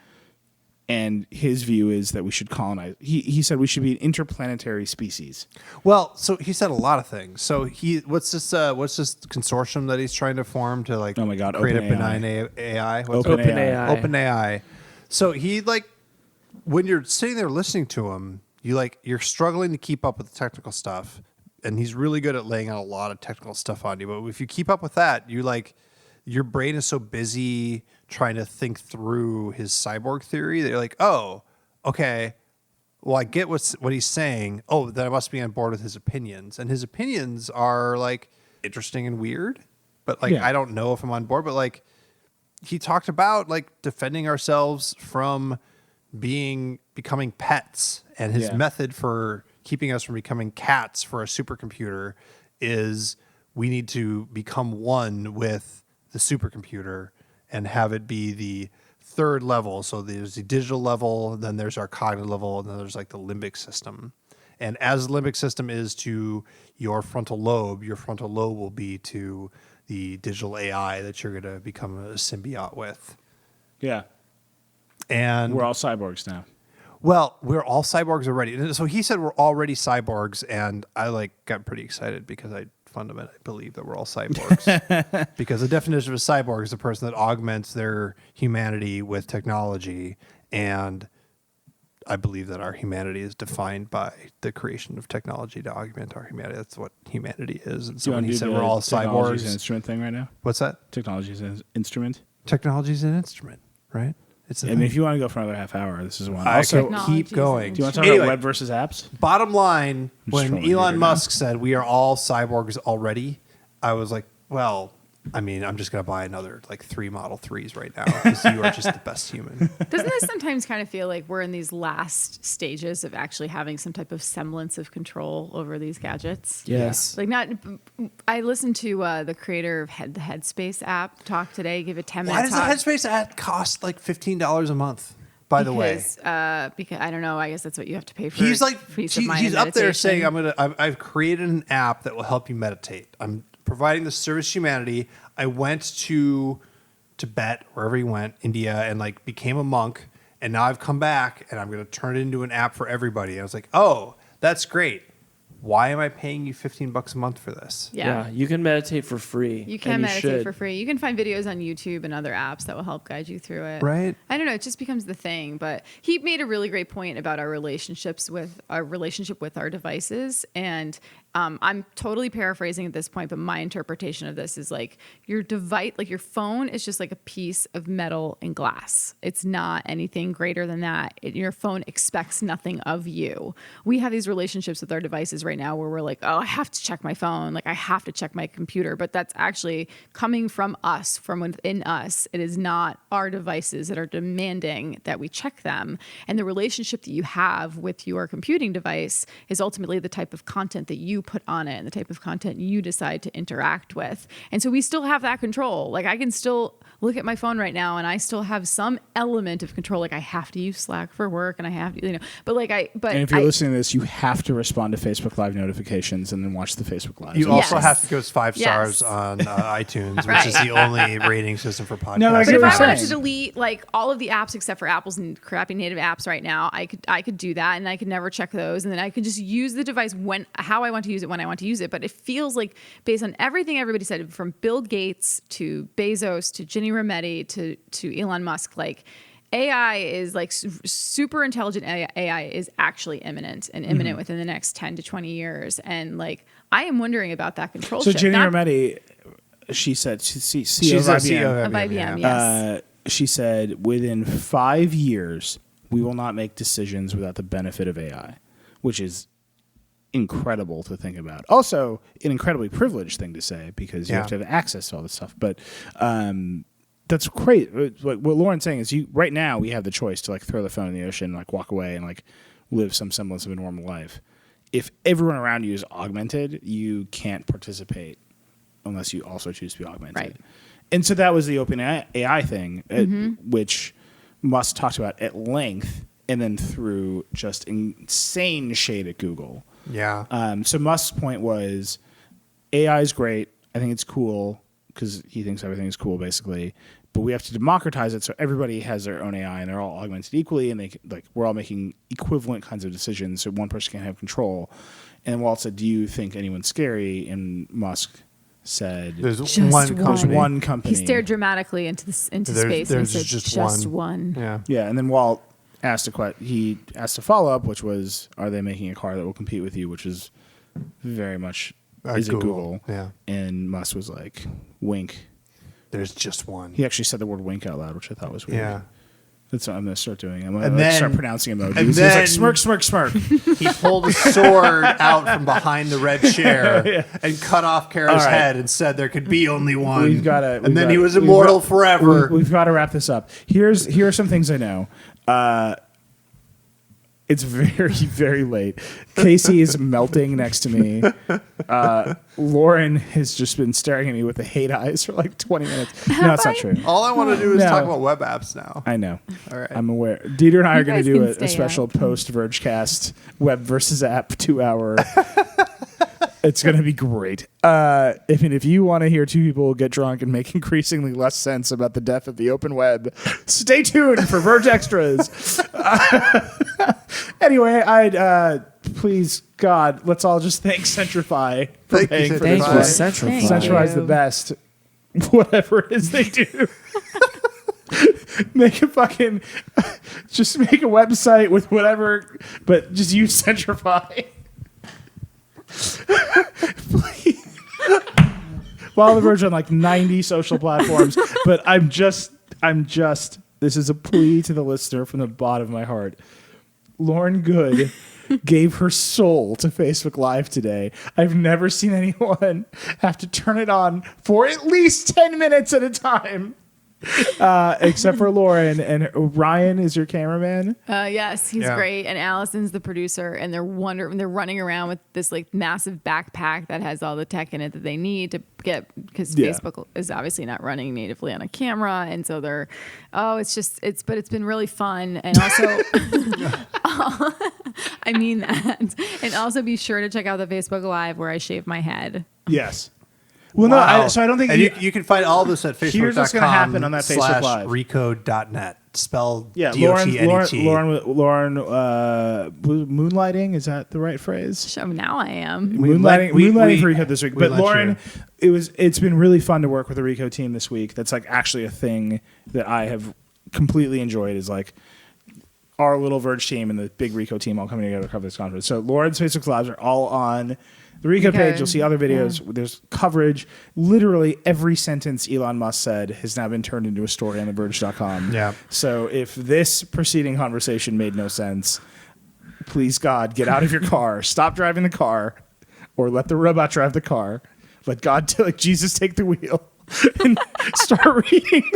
And his view is that we should colonize. He said we should be an interplanetary species. Well, so he said a lot of things. So what's this consortium that he's trying to form to like Oh my God, create a OpenAI. benign AI? What's OpenAI. OpenAI. So he like when you're sitting there listening to him, you're struggling to keep up with the technical stuff, and he's really good at laying out a lot of technical stuff on you. But if you keep up with that, your brain is so busy trying to think through his cyborg theory that you're like, oh, okay, well, I get what he's saying. Oh, then I must be on board with his opinions. And his opinions are like interesting and weird, but like, Yeah. I don't know if I'm on board, but like he talked about like defending ourselves from becoming pets, and his method for keeping us from becoming cats for a supercomputer is we need to become one with the supercomputer and have it be the third level. So there's the digital level, then there's our cognitive level, and then there's like the limbic system. And as the limbic system is to your frontal lobe will be to the digital AI that you're going to become a symbiote with. Yeah. And We're all cyborgs now. well, we're all cyborgs already. And so he said we're already cyborgs, and I got pretty excited because I fundamentally believe that we're all cyborgs. Because the definition of a cyborg is a person that augments their humanity with technology, and I believe that our humanity is defined by the creation of technology to augment our humanity. That's what humanity is. And so when he said we're all Technology is an cyborgs, instrument thing right now. what's that? Technology is an instrument. Technology is an instrument, right? It's a I mean, thing. if you want to go for another half hour, this is one. I Also, could Technology keep is going. do you want to talk Anyway, about web versus apps? Bottom line, when trolling you Elon right Musk said we are all cyborgs already, I was like, well, I mean, I'm just going to buy another 3 Model 3s right now because you are just the best human. Doesn't this sometimes kind of feel like we're in these last stages of actually having some type of semblance of control over these gadgets? Yes. I listened to the creator of the Headspace app talk today, give a 10-minute Why does the talk. Headspace ad cost like $15 a month, by the way? Because I don't know. I guess that's what you have to pay for. He's like, peace of mind he's and up there meditation. saying, I've created an app that will help you meditate. I'm providing the service to humanity. I went to Tibet, wherever he went, India, and became a monk. And now I've come back and I'm going to turn it into an app for everybody. And I was like, oh, that's great. Why am I paying you $15 a month for this? Yeah. You can meditate for free. You can and meditate should. for free. You can find videos on YouTube and other apps that will help guide you through it. Right. I don't know. It just becomes the thing. But he made a really great point about our relationship with our devices. And I'm totally paraphrasing at this point, but my interpretation of this is like your device, like your phone is just like a piece of metal and glass. It's not anything greater than that. Your phone expects nothing of you. We have these relationships with our devices right now where we're like, oh, I have to check my phone. Like I have to check my computer, but that's actually coming from us, from within us. It is not our devices that are demanding that we check them. And the relationship that you have with your computing device is ultimately the type of content that you put on it and the type of content you decide to interact with. And so we still have that control. Like I can still look at my phone right now and I still have some element of control. Like I have to use Slack for work and I have to, but and if you're listening to this, you have to respond to Facebook Live notifications and then watch the Facebook Live. You also Yes. have to go 5 stars Yes. on iTunes, which Right. is the only rating system for podcasts. No, I But get if what I you're wanted saying. to delete like all of the apps except for Apple's and crappy native apps right now, I could do that and I could never check those, and then I could just use the device how I want to use it when I want to use it. But it feels like, based on everything everybody said, from Bill Gates to Bezos to Ginny Rometty to Elon Musk, like AI is like super intelligent. AI is actually imminent within the next 10 to 20 years, and like I am wondering about that control So shift. Ginny Not- Rometty, she said, CEO She's of a IBM. CEO of IBM, yes. She said, within 5 years, we will not make decisions without the benefit of AI, which is incredible to think about. Also, an incredibly privileged thing to say because you have to have access to all this stuff. But that's great. What Lauren's saying is, right now we have the choice to like throw the phone in the ocean, like walk away, and like live some semblance of a normal life. If everyone around you is augmented, you can't participate unless you also choose to be augmented. Right. And so that was the open AI thing, which Musk talked about at length, and then threw just insane shade at Google. Yeah. So Musk's point was, AI is great. I think it's cool because he thinks everything is cool, basically. But we have to democratize it so everybody has their own AI and they're all augmented equally, and we're all making equivalent kinds of decisions, so one person can have control. And Walt said, "Do you think anyone's scary?" And Musk said, There's Just one one. company. "There's one company." He stared dramatically into space There's and said, just one. Yeah. Yeah, and then Walt asked he asked a follow up, which was, "Are they making a car that will compete with you?" Which is very much is it Google? Yeah. And Musk was like, "Wink." There's just one. He actually said the word "wink" out loud, which I thought was weird. Yeah. That's what I'm going to start doing. I'm And going to then- start pronouncing emojis. and He was then- like, "Smirk, smirk, smirk." He pulled a sword out from behind the red chair and cut off Kara's All right. head and said there could be only one. We've gotta- and then he was immortal forever. We've got to wrap this up. Here are some things I know. It's very, very late. Casey is melting next to me. Lauren has just been staring at me with the hate eyes for like 20 minutes. No, it's not true. All I want to do is No. talk about web apps now. I know. All right. I'm aware. Dieter and I You are going guys to do can a stay special up. post Vergecast web versus app 2-hour. It's going to be great. If you want to hear two people get drunk and make increasingly less sense about the death of the open web, stay tuned for Verge Extras. Anyway, please, God, let's all just thank Centrify for Thank you, paying for Centrify. this Thank one. you, Centrify. Centrify's the best. Whatever it is they do. Make a fucking, just make a website with whatever, but just use Centrify. Please. Follow The Verge on like 90 social platforms, but I'm just, this is a plea to the listener from the bottom of my heart. Lauren Goode gave her soul to Facebook Live today. I've never seen anyone have to turn it on for at least 10 minutes at a time. Except for Lauren, and Ryan is your cameraman. Yes, he's Yeah. great, and Allison's the producer, and they're running around with this like massive backpack that has all the tech in it that they need to get, because Yeah. Facebook is obviously not running natively on a camera, and so but it's been really fun, and also I mean that, and also be sure to check out the Facebook Live where I shave my head. Yes. Well, Wow. no, so I don't think And you can find all this at Here's what's gonna happen on that Facebook Live. Recode.net. Spelled Yeah, D-O-T-N-E-T. Lauren, moonlighting, is that the right phrase? So now I am. Moonlighting for Recode this week. we But let Lauren, you. it's been really fun to work with the Recode team this week. That's like actually a thing that I have completely enjoyed, is like our little Verge team and the big Recode team all coming together to cover this conference. So Lauren's Facebook Lives are all on The Recode page, Recode, you'll see other videos. There's coverage. Literally every sentence Elon Musk said has now been turned into a story on TheVerge.com. Yeah. So if this preceding conversation made no sense, please, God, get out of your car. Stop driving the car, or let the robot drive the car. Let God, like Jesus, take the wheel and start reading.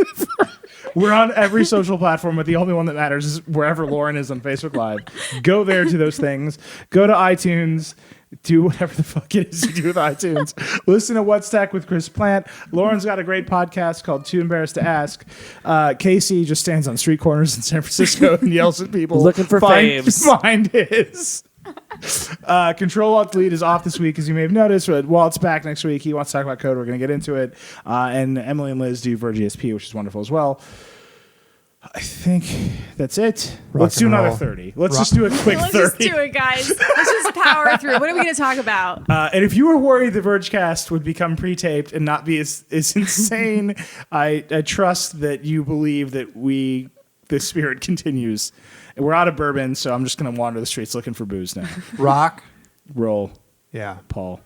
We're on every social platform, but the only one that matters is wherever Lauren is on Facebook Live. Go there to those things. Go to iTunes. Do whatever the fuck it is you do with iTunes. Listen to What's Tech with Chris Plant. Lauren's got a great podcast called Too Embarrassed to Ask. Casey just stands on street corners in San Francisco and yells at people. Looking for faves. Find his. Control Alt Delete is off this week, as you may have noticed. But Walt's back next week. He wants to talk about code. We're going to get into it. And Emily and Liz do Vergecast, which is wonderful as well. I think that's it. Let's do another 30. Let's just do a quick 30. Let's just do it, guys. Let's just power through. What are we going to talk about? And if you were worried the Vergecast would become pre-taped and not be as insane, I trust that you believe that the spirit continues. And we're out of bourbon, so I'm just going to wander the streets looking for booze now. Rock. Roll, Yeah. Paul.